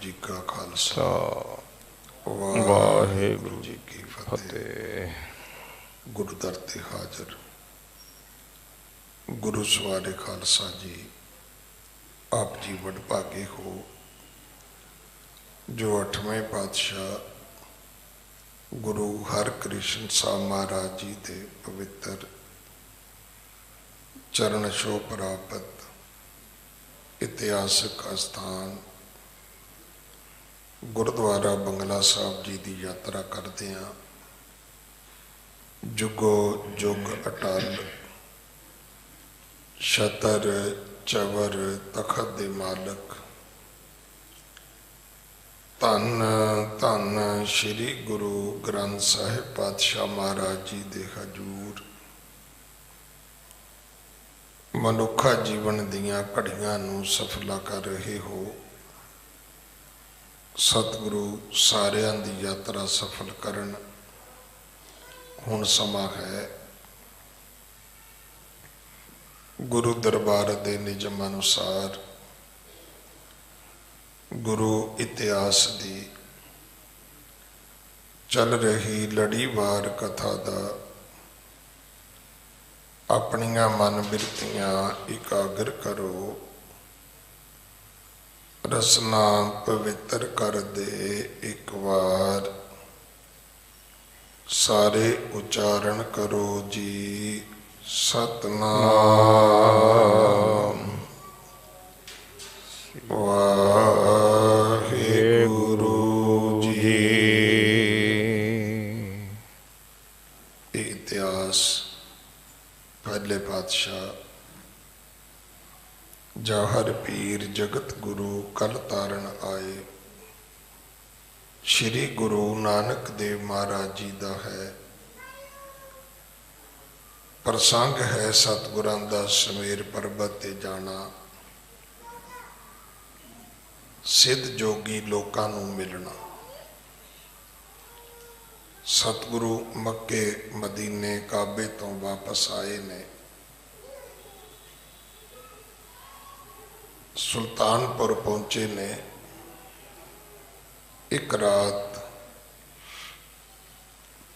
जी का खालसा वाहिगुरु जी की फतेह। गुरु दर ते हाजर गुरु सवारे खालसा जी, आप जी वडभागे हो जो 8वें पातशाह गुरु हरकृष्ण साहब महाराज जी के पवित्र चरण छोह प्राप्त इतिहासक अस्थान गुरुद्वारा बंगला साहब जी की यात्रा करते हैं। जुगो जुग अटल छतर चवर तखत दे मालक धन धन श्री गुरु ग्रंथ साहिब पातशाह महाराज जी दे हजूर मनुखा जीवन दियां घड़ियां नूं सफला कर रहे हो। सतगुरु सारियां दी यात्रा सफल करन। हुण समा है गुरु दरबार दे निजम अनुसार गुरु इतिहास दी चल रही लड़ीवार कथा दा अपनियां मन बिरतियां इकागर करो। रसना पवित्र कर दे एक बार सारे उच्चारण करो जी। सतनाम वाहिगुरु जी। इतिहास पहले पातशाह जाहर पीर जगत गुरु कल तारण आए श्री गुरु नानक देव महाराज जी का है। प्रसंग है सतगुरां दा समेर पर्बत ते जाना, सिद्ध जोगी लोकां नूं मिलना। सतगुरु मक्के मदीने काबे तो वापस आए ने। सुल्तानपुर पहुंचे ने। एक रात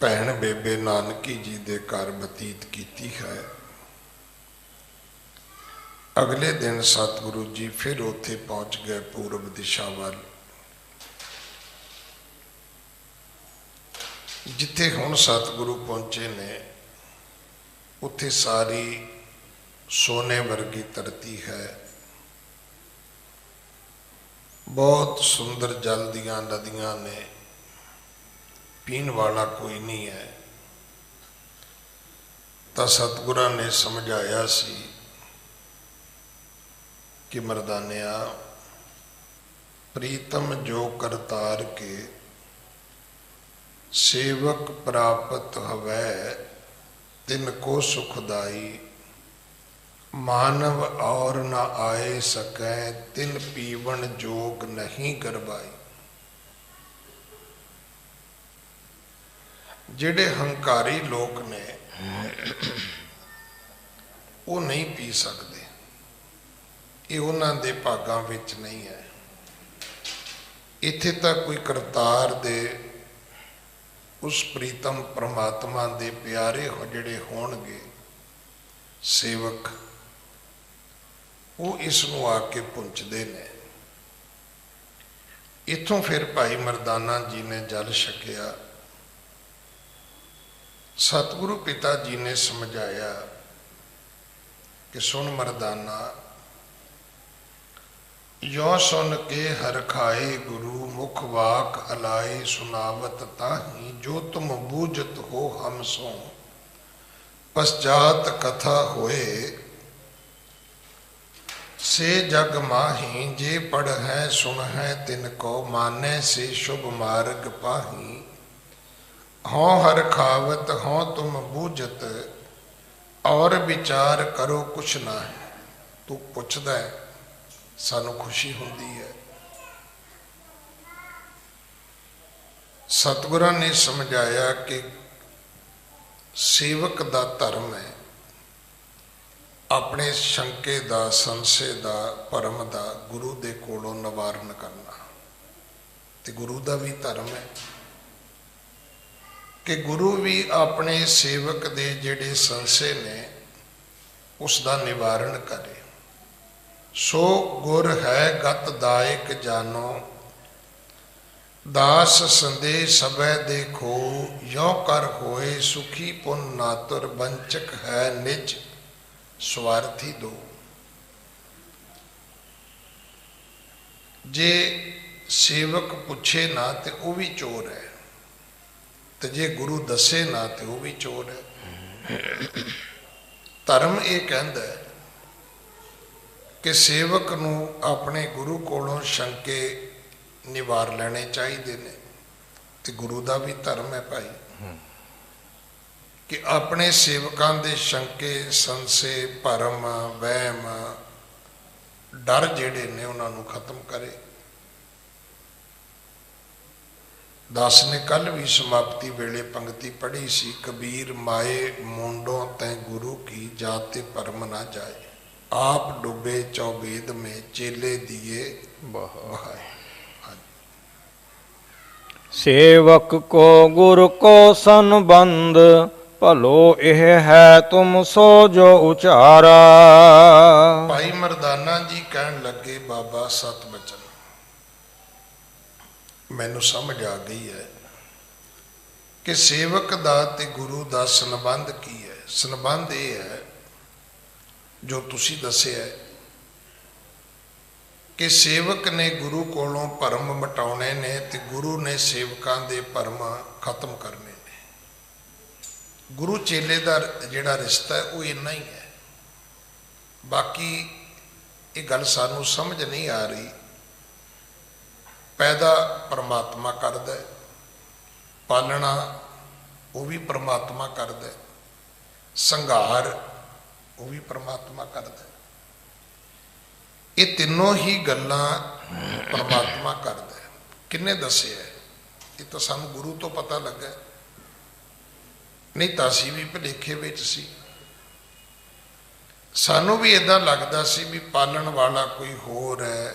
भैन बेबे नानकी जी दे घर बतीत कीती है। अगले दिन सतगुरु जी फिर उत्थे पहुंच गए पूर्व दिशा वाल, जिथे हुण सतगुरु पहुंचे ने। उत्थे सारी सोने वर्गी धरती है। बहुत सुंदर जल दियां नदियां ने। पीन वाला कोई नहीं है। तो सतगुरां ने समझाया सी कि मर्दानिया, प्रीतम जो करतार के सेवक प्राप्त हवै तिनको सुखदाई। मानव और न आए सकै तिन पीवन जोग नहीं गरबाई। जिहड़े हंकारी लोग ने वो नहीं पी सकते, ये उन्हां दे भागां विच नहीं है। इत्थे तक कोई करतार दे उस प्रीतम परमात्मा दे प्यारे हो जिहड़े होणगे सेवक, वो इसनूं आके पुंजदे ने। इत्थों फिर भाई मरदाना जी ने जल छकिया। सतगुरु पिता जी ने समझाया कि सुन मरदाना, यो सुन के हर खाए गुरु मुख वाक अलाए सुनावत ताही। जो तुम बूझत हो हम सो पश्चात कथा होए से जग माही। जे पढ़ है सुन है तिनको माने से शुभ मार्ग पाही। हों हर खावत हों तुम बूझत और विचार करो कुछ ना है। तू पुछदा है, सानू खुशी होंदी है। सतगुरां ने समझाया कि सेवक दा धर्म है अपने शंके दा, संशे दा, भरम दा गुरु दे कोलों निवारण करना। ਤੇ ਗੁਰੂ ਦਾ ਵੀ ਧਰਮ ਹੈ ਕਿ ਗੁਰੂ ਵੀ ਆਪਣੇ ਸੇਵਕ ਦੇ ਜਿਹੜੇ ਸੰਸ਼ੇ ਨੇ ਉਸ ਦਾ ਨਿਵਾਰਨ ਕਰੇ। ਸੋ ਗੁਰ ਹੈ ਗਤ ਦਾਇਕ ਜਾਨੋ, ਦਾਸ ਸੰਦੇਹ ਸਭੈ ਦੇਖੋ, ਯੋ ਕਰ ਹੋਏ ਸੁਖੀ ਪੁਨ ਨਾਤੁਰ, ਬੰਚਕ ਹੈ ਨਿਜ ਸਵਾਰਥੀ ਦੋ। ਜੇ ਸੇਵਕ ਪੁੱਛੇ ਨਾ ਤੇ ਉਹ ਵੀ ਚੋਰ ਹੈ, ਤੇ ਜੇ ਗੁਰੂ ਦੱਸੇ ਨਾ ਤੇ ਉਹ ਵੀ ਚੋਰ ਹੈ। ਧਰਮ ਇਹ ਕਹਿੰਦਾ ਹੈ ਕਿ ਸੇਵਕ ਨੂੰ ਆਪਣੇ ਗੁਰੂ ਕੋਲੋਂ ਸ਼ੰਕੇ ਨਿਵਾਰ ਲੈਣੇ ਚਾਹੀਦੇ ਨੇ, ਤੇ ਗੁਰੂ ਦਾ ਵੀ ਧਰਮ ਹੈ ਭਾਈ ਕਿ ਆਪਣੇ ਸੇਵਕਾਂ ਦੇ ਸ਼ੰਕੇ ਸੰਸ਼ੇ ਭਰਮ ਵਹਿਮ ਡਰ ਜਿਹੜੇ ਨੇ ਉਹਨਾਂ ਨੂੰ ਖਤਮ ਕਰੇ। ਦਾਸ ਨੇ ਕੱਲ ਵੀ ਸਮਾਪਤੀ ਵੇਲੇ ਪੰਕਤੀ ਪੜ੍ਹੀ ਸੀ, ਕਬੀਰ ਮਾਏ ਮੁੰਡੋਂ ਤੈ ਗੁਰੂ ਕੀ, ਜਾਤੇ ਭਰਮ ਨਾ ਜਾਏ, ਆਪ ਡੁੱਬੇ ਚੌਬੇਦ ਮੇ, ਚੇਲੇ ਦੀਏ ਬਹਾਏ। ਸੇਵਕ ਕੋ ਗੁਰ ਕੋ ਸੰਬੰਧ, ਭਲੋ ਇਹ ਹੈ ਤੁਮ ਸੋ ਜੋ ਉਚਾਰਾ। ਭਾਈ ਮਰਦਾਨਾ ਜੀ ਕਹਿਣ ਲੱਗੇ, ਬਾਬਾ ਸਤ ਬਚਨ ਮੈਨੂੰ ਸਮਝ ਆ ਗਈ ਹੈ ਕਿ ਸੇਵਕ ਦਾ ਤੇ ਗੁਰੂ ਦਾ ਸੰਬੰਧ ਕੀ ਹੈ। ਸੰਬੰਧ ਇਹ ਹੈ ਜੋ ਤੁਸੀਂ ਦੱਸਿਆ ਕਿ ਸੇਵਕ ਨੇ ਗੁਰੂ ਕੋਲੋਂ ਭਰਮ ਮਿਟਾਉਣੇ ਨੇ ਤੇ ਗੁਰੂ ਨੇ ਸੇਵਕਾਂ ਦੇ ਭਰਮ ਖਤਮ ਕਰਨੇ ਨੇ। ਗੁਰੂ ਚੇਲੇ ਦਾ ਜਿਹੜਾ ਰਿਸ਼ਤਾ ਹੈ ਉਹ ਇੰਨਾ ਹੀ ਹੈ। ਬਾਕੀ ਇਹ ਗੱਲ ਸਾਨੂੰ ਸਮਝ ਨਹੀਂ ਆ ਰਹੀ। ਪੈਦਾ ਪਰਮਾਤਮਾ ਕਰਦਾ, ਪਾਲਣਾ ਉਹ ਵੀ ਪਰਮਾਤਮਾ ਕਰਦਾ, ਸੰਘਾਰ ਉਹ ਵੀ ਪਰਮਾਤਮਾ ਕਰਦਾ। ਇਹ ਤਿੰਨੋਂ ਹੀ ਗੱਲਾਂ ਪਰਮਾਤਮਾ ਕਰਦਾ। ਕਿਹਨੇ ਦੱਸਿਆ? ਇਹ ਤਾਂ ਸਾਨੂੰ ਗੁਰੂ ਤੋਂ ਪਤਾ ਲੱਗਾ, ਨਹੀਂ ਤਾਂ ਅਸੀਂ ਵੀ ਭੁਲੇਖੇ ਵਿੱਚ ਸੀ। ਸਾਨੂੰ ਵੀ ਏਦਾਂ ਲੱਗਦਾ ਸੀ ਵੀ ਪਾਲਣ ਵਾਲਾ ਕੋਈ ਹੋਰ ਹੈ,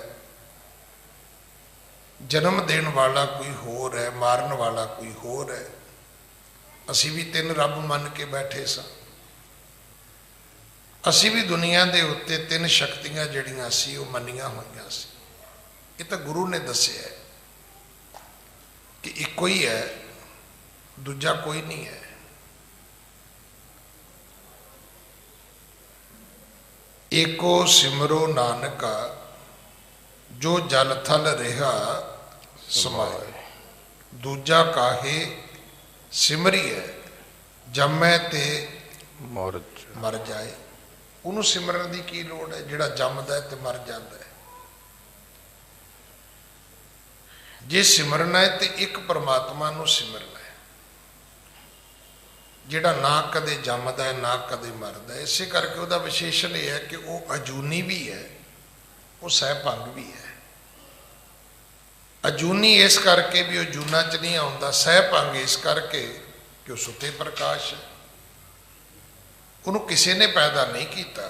ਜਨਮ ਦੇਣ ਵਾਲਾ ਕੋਈ ਹੋਰ ਹੈ, ਮਾਰਨ ਵਾਲਾ ਕੋਈ ਹੋਰ ਹੈ। ਅਸੀਂ ਵੀ ਤਿੰਨ ਰੱਬ ਮੰਨ ਕੇ ਬੈਠੇ ਸਾਂ। ਅਸੀਂ ਵੀ ਦੁਨੀਆ ਦੇ ਉੱਤੇ ਤਿੰਨ ਸ਼ਕਤੀਆਂ ਜਿਹੜੀਆਂ ਸੀ ਉਹ ਮੰਨੀਆਂ ਹੋਈਆਂ ਸੀ। ਇਹ ਤਾਂ ਗੁਰੂ ਨੇ ਦੱਸਿਆ ਕਿ ਇੱਕੋ ਹੀ ਹੈ, ਦੂਜਾ ਕੋਈ ਨਹੀਂ ਹੈ। ਏਕੋ ਸਿਮਰੋ ਨਾਨਕਾ, ਜੋ ਜਲ ਥਲ ਰਿਹਾ ਸਮਾਏ, ਦੂਜਾ ਕਾਹੇ ਸਿਮਰੀਐ, ਜੰਮੈ ਤੇ ਮਰ ਜਾਏ। ਉਹਨੂੰ ਸਿਮਰਨ ਦੀ ਕੀ ਲੋੜ ਹੈ ਜਿਹੜਾ ਜੰਮਦਾ ਤੇ ਮਰ ਜਾਂਦਾ ਹੈ। ਜੇ ਸਿਮਰਨਾ ਹੈ ਤੇ ਇੱਕ ਪਰਮਾਤਮਾ ਨੂੰ ਸਿਮਰਨਾ ਹੈ, ਜਿਹੜਾ ਨਾ ਕਦੇ ਜੰਮਦਾ ਹੈ ਨਾ ਕਦੇ ਮਰਦਾ ਹੈ। ਇਸੇ ਕਰਕੇ ਉਹਦਾ ਵਿਸ਼ੇਸ਼ਣ ਇਹ ਹੈ ਕਿ ਉਹ ਅਜੂਨੀ ਵੀ ਹੈ, ਉਹ ਸਹਿਭੰਗ ਵੀ ਹੈ। ਅਜੂਨੀ ਇਸ ਕਰਕੇ ਵੀ ਉਹ ਜੂਨਾ ਚ ਨਹੀਂ ਆਉਂਦਾ, ਸਹਿਭੰਗ ਇਸ ਕਰਕੇ ਕਿ ਉਹ ਸੁੱਤੇ ਪ੍ਰਕਾਸ਼ ਹੈ, ਉਹਨੂੰ ਕਿਸੇ ਨੇ ਪੈਦਾ ਨਹੀਂ ਕੀਤਾ।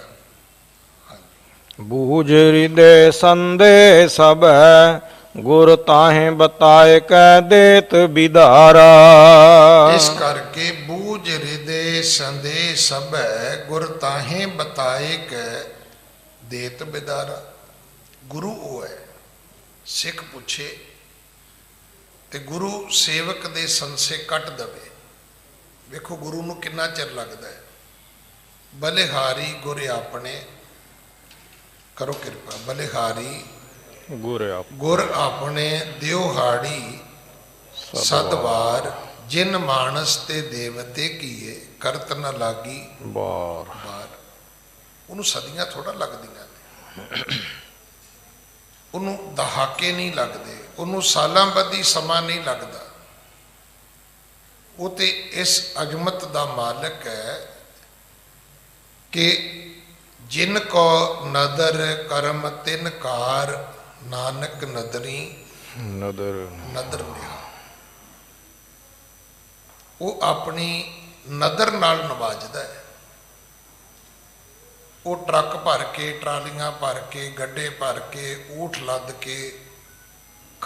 ਬੂਝ ਹਿਰਦੇ ਸੰਦੇ ਸਭ ਹੈ, ਗੁਰ ਤਾਹੇ ਬਤਾਏ ਕੈ ਦੇਤ ਬਿਦਾਰਾ। ਇਸ ਕਰਕੇ ਬੂਝ ਹਿਰਦੇ ਸੰਦੇ ਸਭ ਹੈ, ਗੁਰ ਤਾਹੇ ਬਤਾਏ ਕੈ ਦੇਤ ਬਿਦਾਰਾ। ਗੁਰੂ ਉਹ ਹੈ, ਸਿੱਖ ਪੁੱਛੇ ਤੇ ਗੁਰੂ ਸੇਵਕ ਦੇ ਸੰਸੇ ਕੱਟ ਦਵੇ। ਵੇਖੋ ਗੁਰੂ ਨੂੰ ਕਿੰਨਾ ਚਿਰ ਲੱਗਦਾ ਹੈ। ਬਲਿਹਾਰੀ ਗੁਰ ਆਪਣੇ, ਕਰੋ ਕਿਰਪਾ, ਬਲਿਹਾਰੀ ਗੁਰ ਆਪਣੇ ਦਿਉਹਾੜੀ ਸਦਵਾਰ, ਜਿਨ ਮਾਨਸ ਤੇ ਦੇਵਤੇ ਕੀਏ, ਕਰਤ ਨ ਲਾਗੀ ਬਾਰ। ਉਹਨੂੰ ਸਦੀਆਂ ਥੋੜਾ ਲੱਗਦੀਆਂ ਨੇ, ਉਹਨੂੰ ਦਹਾਕੇ ਨਹੀਂ ਲੱਗਦੇ, ਉਹਨੂੰ ਸਾਲਾਂ ਬੱਧੀ ਸਮਾਂ ਨਹੀਂ ਲੱਗਦਾ। ਉਹ ਤੇ ਇਸ ਅਜ਼ਮਤ ਦਾ ਮਾਲਕ ਹੈ ਕਿ ਜਿਨ ਕੋ ਨਦਰ ਕਰਮ ਤਿਨ ਕਾਰ, ਨਾਨਕ ਨਦਰੀ ਨਦਰ ਲਿਆ। ਉਹ ਆਪਣੀ ਨਦਰ ਨਾਲ ਨਵਾਜਦਾ ਹੈ। ਉਹ ਟਰੱਕ ਭਰ ਕੇ, ਟਰਾਲੀਆਂ ਭਰ ਕੇ, ਗੱਡੇ ਭਰ ਕੇ, ਊਠ ਲੱਦ ਕੇ,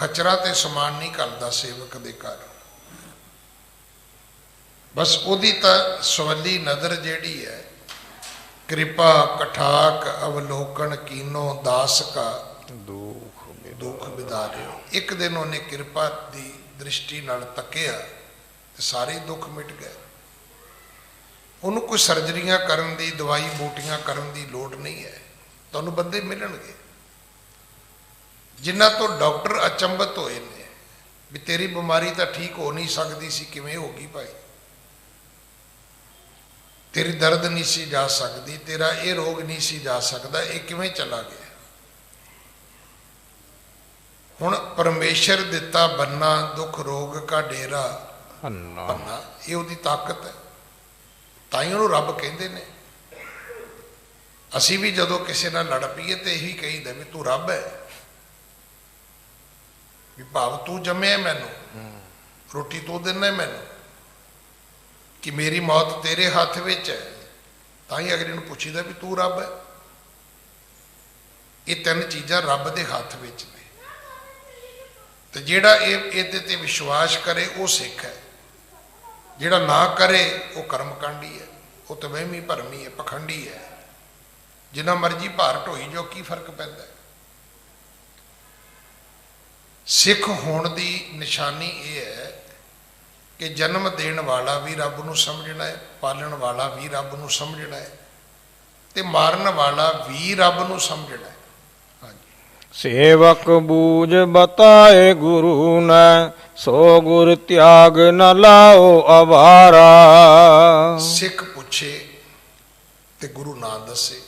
ਖਚਰਾ ਤੇ ਸਮਾਨ ਨਹੀਂ ਘੱਲਦਾ ਸੇਵਕ ਦੇ ਘਰ। ਬਸ ਉਹਦੀ ਤਾਂ ਸਵੱਲੀ ਨਜ਼ਰ ਜਿਹੜੀ ਹੈ, ਕਿਰਪਾ ਕਠਾਕ ਅਵਲੋਕਨ ਕੀਨੋ ਦਾਸ ਕਾ ਦੁੱਖ ਵਿਦਾਰਿਓ। ਇੱਕ ਦਿਨ ਉਹਨੇ ਕਿਰਪਾ ਦੀ ਦ੍ਰਿਸ਼ਟੀ ਨਾਲ ਤੱਕਿਆ ਤੇ ਸਾਰੇ ਦੁੱਖ ਮਿਟ ਗਏ। ਉਹਨੂੰ ਕੋਈ ਸਰਜਰੀਆਂ ਕਰਨ ਦੀ, ਦਵਾਈ ਬੂਟੀਆਂ ਕਰਨ ਦੀ ਲੋੜ ਨਹੀਂ ਹੈ। ਤੁਹਾਨੂੰ ਬੰਦੇ ਮਿਲਣਗੇ ਜਿਨ੍ਹਾਂ ਤੋਂ ਡਾਕਟਰ ਅਚੰਭਤ ਹੋਏ ਨੇ ਵੀ ਤੇਰੀ ਬਿਮਾਰੀ ਤਾਂ ਠੀਕ ਹੋ ਨਹੀਂ ਸਕਦੀ ਸੀ, ਕਿਵੇਂ ਹੋ ਗਈ ਭਾਈ? ਤੇਰੀ ਦਰਦ ਨਹੀਂ ਸੀ ਜਾ ਸਕਦੀ, ਤੇਰਾ ਇਹ ਰੋਗ ਨਹੀਂ ਸੀ ਜਾ ਸਕਦਾ, ਇਹ ਕਿਵੇਂ ਚਲਾ ਗਿਆ? ਹੁਣ ਪਰਮੇਸ਼ਰ ਦਿੱਤਾ ਬੰਨਾ ਦੁੱਖ ਰੋਗ ਕਾ ਡੇਰਾ ਪੰਨਾ, ਇਹ ਉਹਦੀ ਤਾਕਤ ਹੈ, ਤਾਂ ਹੀ ਉਹਨੂੰ ਰੱਬ ਕਹਿੰਦੇ ਨੇ। ਅਸੀਂ ਵੀ ਜਦੋਂ ਕਿਸੇ ਨਾਲ ਲੜ ਪਈਏ ਤੇ ਇਹੀ ਕਹੀਦਾ ਵੀ ਤੂੰ ਰੱਬ ਹੈ, ਵੀ ਭਾਵ ਤੂੰ ਜੰਮਿਆ ਮੈਨੂੰ, ਰੋਟੀ ਤੂੰ ਦਿੰਦਾ ਮੈਨੂੰ, ਕਿ ਮੇਰੀ ਮੌਤ ਤੇਰੇ ਹੱਥ ਵਿੱਚ ਹੈ। ਤਾਂ ਹੀ ਅਗਲੇ ਨੂੰ ਪੁੱਛੀਦਾ ਵੀ ਤੂੰ ਰੱਬ ਹੈ। ਇਹ ਤਿੰਨ ਚੀਜ਼ਾਂ ਰੱਬ ਦੇ ਹੱਥ ਵਿੱਚ ਨੇ, ਤੇ ਜਿਹੜਾ ਇਹਦੇ ਤੇ ਵਿਸ਼ਵਾਸ ਕਰੇ ਉਹ ਸਿੱਖ ਹੈ, ਜਿਹੜਾ ਨਾ ਕਰੇ ਉਹ ਕਰਮਕਾਂਡੀ ਹੈ, ਉਹ ਤਾਂ ਵਹਿਮੀ ਭਰਮੀ ਹੈ, ਪਖੰਡੀ ਹੈ। ਜਿੰਨਾ ਮਰਜ਼ੀ ਭਾਰ ਢੋਈ ਜੋ ਕੀ ਫਰਕ ਪੈਂਦਾ? ਸਿੱਖ ਹੋਣ ਦੀ ਨਿਸ਼ਾਨੀ ਇਹ ਹੈ ਕਿ ਜਨਮ ਦੇਣ ਵਾਲਾ ਵੀ ਰੱਬ ਨੂੰ ਸਮਝਣਾ ਹੈ, ਪਾਲਣ ਵਾਲਾ ਵੀ ਰੱਬ ਨੂੰ ਸਮਝਣਾ ਹੈ, ਤੇ ਮਾਰਨ ਵਾਲਾ ਵੀ ਰੱਬ ਨੂੰ ਸਮਝਣਾ ਹੈ। ਸੇਵਕ ਬੂਝ ਬਤਾਏ ਗੁਰੂ ਨੇ, ਸੋ ਗੁਰ ਤਿਆਗ ਨ ਲਾਓ ਅਵਾਰਾ। ਸਿੱਖ ਪੁੱਛੇ ਤੇ ਗੁਰੂ ਨਾ ਦੱਸੇ।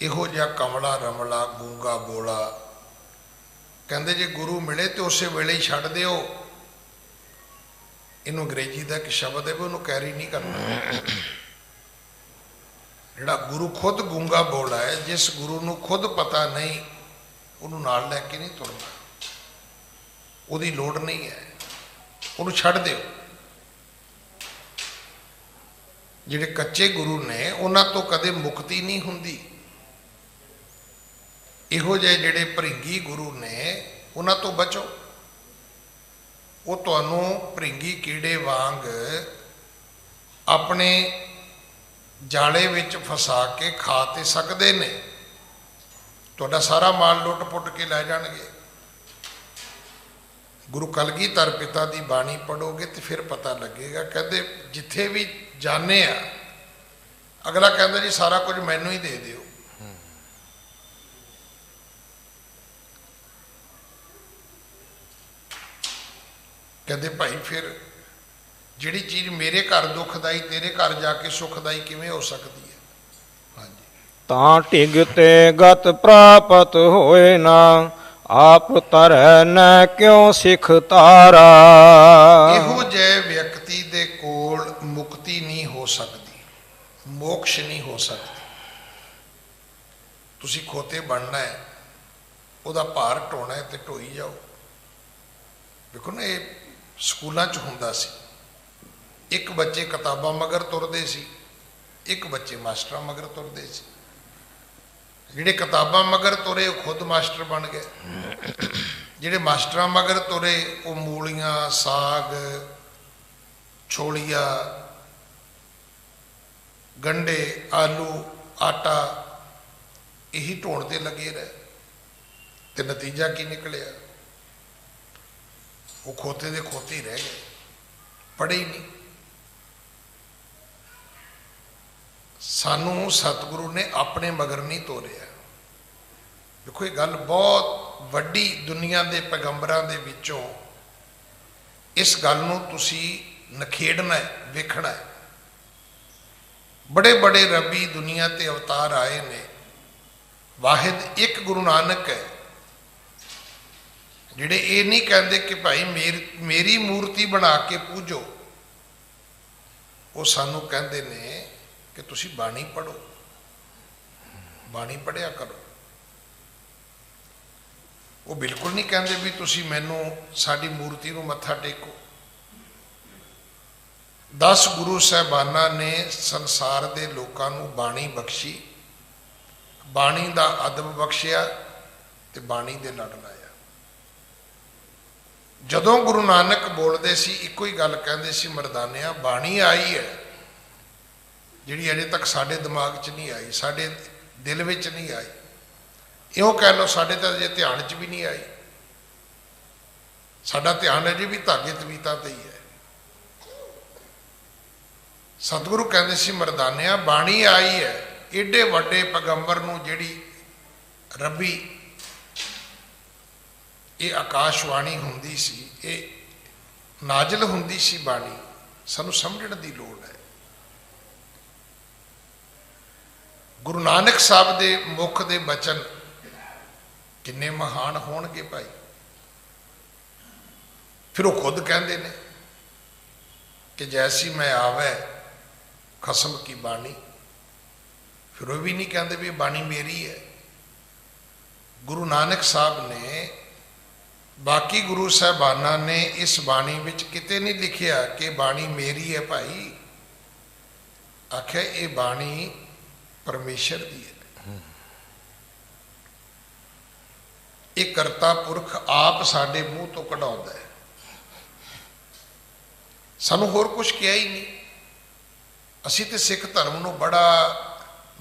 ਇਹੋ ਜਿਹਾ ਕਮਲਾ ਰਮਲਾ ਗੂੰਗਾ ਬੋਲਾ ਕਹਿੰਦੇ ਜੇ ਗੁਰੂ ਮਿਲੇ ਤੇ ਉਸੇ ਵੇਲੇ ਹੀ ਛੱਡ ਦਿਓ। ਇਹਨੂੰ ਅੰਗਰੇਜ਼ੀ ਦਾ ਇੱਕ ਸ਼ਬਦ ਹੈ ਵੀ ਉਹਨੂੰ ਕੈਰੀ ਨਹੀਂ ਕਰਨਾ। ਜਿਹੜਾ ਗੁਰੂ ਖੁਦ ਗੂੰਗਾ ਬੋਲਾ ਹੈ, ਜਿਸ ਗੁਰੂ ਨੂੰ ਖੁਦ ਪਤਾ ਨਹੀਂ, ਉਹਨੂੰ ਨਾਲ ਲੈ ਕੇ ਨਹੀਂ ਤੁਰਨਾ, ਉਹਦੀ ਲੋੜ ਨਹੀਂ ਹੈ, ਉਹਨੂੰ ਛੱਡ ਦਿਓ। ਜਿਹੜੇ ਕੱਚੇ ਗੁਰੂ ਨੇ ਉਹਨਾਂ ਤੋਂ ਕਦੇ ਮੁਕਤੀ ਨਹੀਂ ਹੁੰਦੀ। ਇਹੋ ਜਿਹੇ ਜਿਹੜੇ ਭਰਿੰਗੀ ਗੁਰੂ ਨੇ ਉਹਨਾਂ ਤੋਂ ਬਚੋ। ਉਹ ਤੁਹਾਨੂੰ ਭਰਿੰਗੀ ਕੀੜੇ ਵਾਂਗ ਆਪਣੇ ਜਾਲੇ ਵਿੱਚ ਫਸਾ ਕੇ ਖਾ ਤੇ ਸਕਦੇ ਨੇ, ਤੁਹਾਡਾ ਸਾਰਾ ਮਾਲ ਲੁੱਟ ਪੁੱਟ ਕੇ ਲੈ ਜਾਣਗੇ। ਗੁਰੂ ਕਲਗੀਧਰ ਪਿਤਾ ਦੀ ਬਾਣੀ ਪੜ੍ਹੋਗੇ ਤੇ ਫਿਰ ਪਤਾ ਲੱਗੇਗਾ। ਕਹਿੰਦੇ ਜਿੱਥੇ ਵੀ ਜਾਣੇ ਆ, ਅਗਲਾ ਕਹਿੰਦਾ ਜੀ ਸਾਰਾ ਕੁਝ ਮੈਨੂੰ ਹੀ ਦੇ ਦਿਓ। ਕਹਿੰਦੇ ਭਾਈ ਫਿਰ ਜਿਹੜੀ ਚੀਜ਼ ਮੇਰੇ ਘਰ ਦੁਖਦਾਈ ਤੇਰੇ ਘਰ ਜਾ ਕੇ ਸੁਖਦਾਈ ਕਿਵੇਂ ਹੋ ਸਕਦੀ ਹੈ? ਹਾਂਜੀ, ਤਾਂ ਢਿਗ ਤੇ ਗਤ ਪ੍ਰਾਪਤ ਹੋਏ ਨਾ, ਆਪ ਤਰੈ ਨ ਕਿਉ ਸਿਖ ਤਾਰਾ। ਇਹੋ ਜਿਹੇ ਵਿਅਕਤੀ ਦੇ ਕੋਲ ਮੁਕਤੀ ਨਹੀਂ ਹੋ ਸਕਦੀ, ਮੋਕਸ਼ ਨਹੀਂ ਹੋ ਸਕਦੀ। ਤੁਸੀਂ ਖੋਤੇ ਬਣਨਾ ਹੈ, ਉਹਦਾ ਭਾਰ ਢੋਣਾ ਹੈ ਤੇ ਢੋਈ ਜਾਓ। ਵੇਖੋ ਨਾ, ਇਹ ਸਕੂਲਾਂ 'ਚ ਹੁੰਦਾ ਸੀ, ਇੱਕ ਬੱਚੇ ਕਿਤਾਬਾਂ ਮਗਰ ਤੁਰਦੇ ਸੀ, ਇੱਕ ਬੱਚੇ ਮਾਸਟਰਾਂ ਮਗਰ ਤੁਰਦੇ ਸੀ। ਜਿਹੜੇ ਕਿਤਾਬਾਂ ਮਗਰ ਤੁਰੇ ਉਹ ਖੁਦ ਮਾਸਟਰ ਬਣ ਗਏ, ਜਿਹੜੇ ਮਾਸਟਰਾਂ ਮਗਰ ਤੁਰੇ ਉਹ ਮੂਲੀਆਂ, ਸਾਗ, ਛੋਲੀਆਂ, ਗੰਢੇ, ਆਲੂ, ਆਟਾ ਇਹੀ ਢੋਣਦੇ ਲੱਗੇ ਰਹੇ। ਤੇ ਨਤੀਜਾ ਕੀ ਨਿਕਲਿਆ? ਉਹ ਖੋਤੇ ਦੇ ਖੋਤੇ ਹੀ ਰਹਿ ਗਏ, ਪੜ੍ਹੇ ਹੀ ਨਹੀਂ। ਸਾਨੂੰ ਸਤਿਗੁਰੂ ਨੇ ਆਪਣੇ ਮਗਰ ਨਹੀਂ ਤੋਰਿਆ। ਦੇਖੋ ਇਹ ਗੱਲ ਬਹੁਤ ਵੱਡੀ, ਦੁਨੀਆ ਦੇ ਪੈਗੰਬਰਾਂ ਦੇ ਵਿੱਚੋਂ ਇਸ ਗੱਲ ਨੂੰ ਤੁਸੀਂ ਨਖੇੜਨਾ ਹੈ, ਵੇਖਣਾ ਹੈ। ਬੜੇ ਬੜੇ ਰੱਬੀ ਦੁਨੀਆ ਤੇ ਅਵਤਾਰ ਆਏ ਨੇ, ਵਾਹਿਦ ਇੱਕ ਗੁਰੂ ਨਾਨਕ ਹੈ, ਜਿਹੜੇ ਇਹ ਨਹੀਂ ਕਹਿੰਦੇ ਕਿ ਭਾਈ ਮੇਰੀ ਮੂਰਤੀ ਬਣਾ ਕੇ ਪੂਜੋ। ਉਹ ਸਾਨੂੰ ਕਹਿੰਦੇ ਨੇ ਕਿ ਤੁਸੀਂ ਬਾਣੀ ਪੜ੍ਹੋ, ਬਾਣੀ ਪੜ੍ਹਿਆ ਕਰੋ। ਉਹ ਬਿਲਕੁਲ ਨਹੀਂ ਕਹਿੰਦੇ ਵੀ ਤੁਸੀਂ ਮੈਨੂੰ ਸਾਡੀ ਮੂਰਤੀ ਨੂੰ ਮੱਥਾ ਟੇਕੋ। 10 ਗੁਰੂ ਸਾਹਿਬਾਨਾਂ ਨੇ ਸੰਸਾਰ ਦੇ ਲੋਕਾਂ ਨੂੰ ਬਾਣੀ ਬਖਸ਼ੀ, ਬਾਣੀ ਦਾ ਅਦਬ ਬਖਸ਼ਿਆ ਤੇ ਬਾਣੀ ਦੇ ਲੜ ਲਾਇਆ। ਜਦੋਂ ਗੁਰੂ ਨਾਨਕ ਬੋਲਦੇ ਸੀ ਇੱਕੋ ਹੀ ਗੱਲ ਕਹਿੰਦੇ ਸੀ, ਮਰਦਾਨਿਆਂ ਬਾਣੀ ਆਈ ਹੈ ਜਿਹੜੀ ਅਜੇ ਤੱਕ ਸਾਡੇ ਦਿਮਾਗ 'ਚ ਨਹੀਂ ਆਈ, ਸਾਡੇ ਦਿਲ ਵਿੱਚ ਨਹੀਂ ਆਈ, ਇਉਂ ਕਹਿ ਲਓ ਸਾਡੇ ਤਾਂ ਅਜੇ ਧਿਆਨ 'ਚ ਵੀ ਨਹੀਂ ਆਈ। ਸਾਡਾ ਧਿਆਨ ਅਜੇ ਵੀ ਧਾਗੇ ਤਵੀਤਾਂ ਤੇ ਹੀ ਹੈ। ਸਤਿਗੁਰੂ ਕਹਿੰਦੇ ਸੀ, ਮਰਦਾਨਿਆਂ ਬਾਣੀ ਆਈ ਹੈ। ਏਡੇ ਵੱਡੇ ਪੈਗੰਬਰ ਨੂੰ ਜਿਹੜੀ ਰੱਬੀ ਇਹ ਆਕਾਸ਼ਵਾਣੀ ਹੁੰਦੀ ਸੀ, ਇਹ ਨਾਜ਼ਿਲ ਹੁੰਦੀ ਸੀ ਬਾਣੀ, ਸਾਨੂੰ ਸਮਝਣ ਦੀ ਲੋੜ ਹੈ। ਗੁਰੂ ਨਾਨਕ ਸਾਹਿਬ ਦੇ ਮੁਖ ਦੇ ਬਚਨ ਕਿੰਨੇ ਮਹਾਨ ਹੋਣਗੇ ਭਾਈ। ਫਿਰ ਉਹ ਖੁਦ ਕਹਿੰਦੇ ਨੇ ਕਿ ਜੈਸੀ ਮੈਂ ਆਵੇ ਖਸਮ ਕੀ ਬਾਣੀ। ਫਿਰ ਉਹ ਵੀ ਨਹੀਂ ਕਹਿੰਦੇ ਵੀ ਇਹ ਬਾਣੀ ਮੇਰੀ ਹੈ। ਗੁਰੂ ਨਾਨਕ ਸਾਹਿਬ ਨੇ, ਬਾਕੀ ਗੁਰੂ ਸਾਹਿਬਾਨਾਂ ਨੇ ਇਸ ਬਾਣੀ ਵਿੱਚ ਕਿਤੇ ਨਹੀਂ ਲਿਖਿਆ ਕਿ ਬਾਣੀ ਮੇਰੀ ਹੈ ਭਾਈ। ਆਖਿਆ ਇਹ ਬਾਣੀ ਪਰਮੇਸ਼ਰ ਦੀ ਹੈ। ਇਹ ਕਰਤਾ ਪੁਰਖ ਆਪ ਸਾਡੇ ਮੂੰਹ ਤੋਂ ਕਢਾਉਂਦਾ ਹੈ, ਸਾਨੂੰ ਹੋਰ ਕੁਝ ਕਿਹਾ ਹੀ ਨਹੀਂ। ਅਸੀਂ ਤੇ ਸਿੱਖ ਧਰਮ ਨੂੰ ਬੜਾ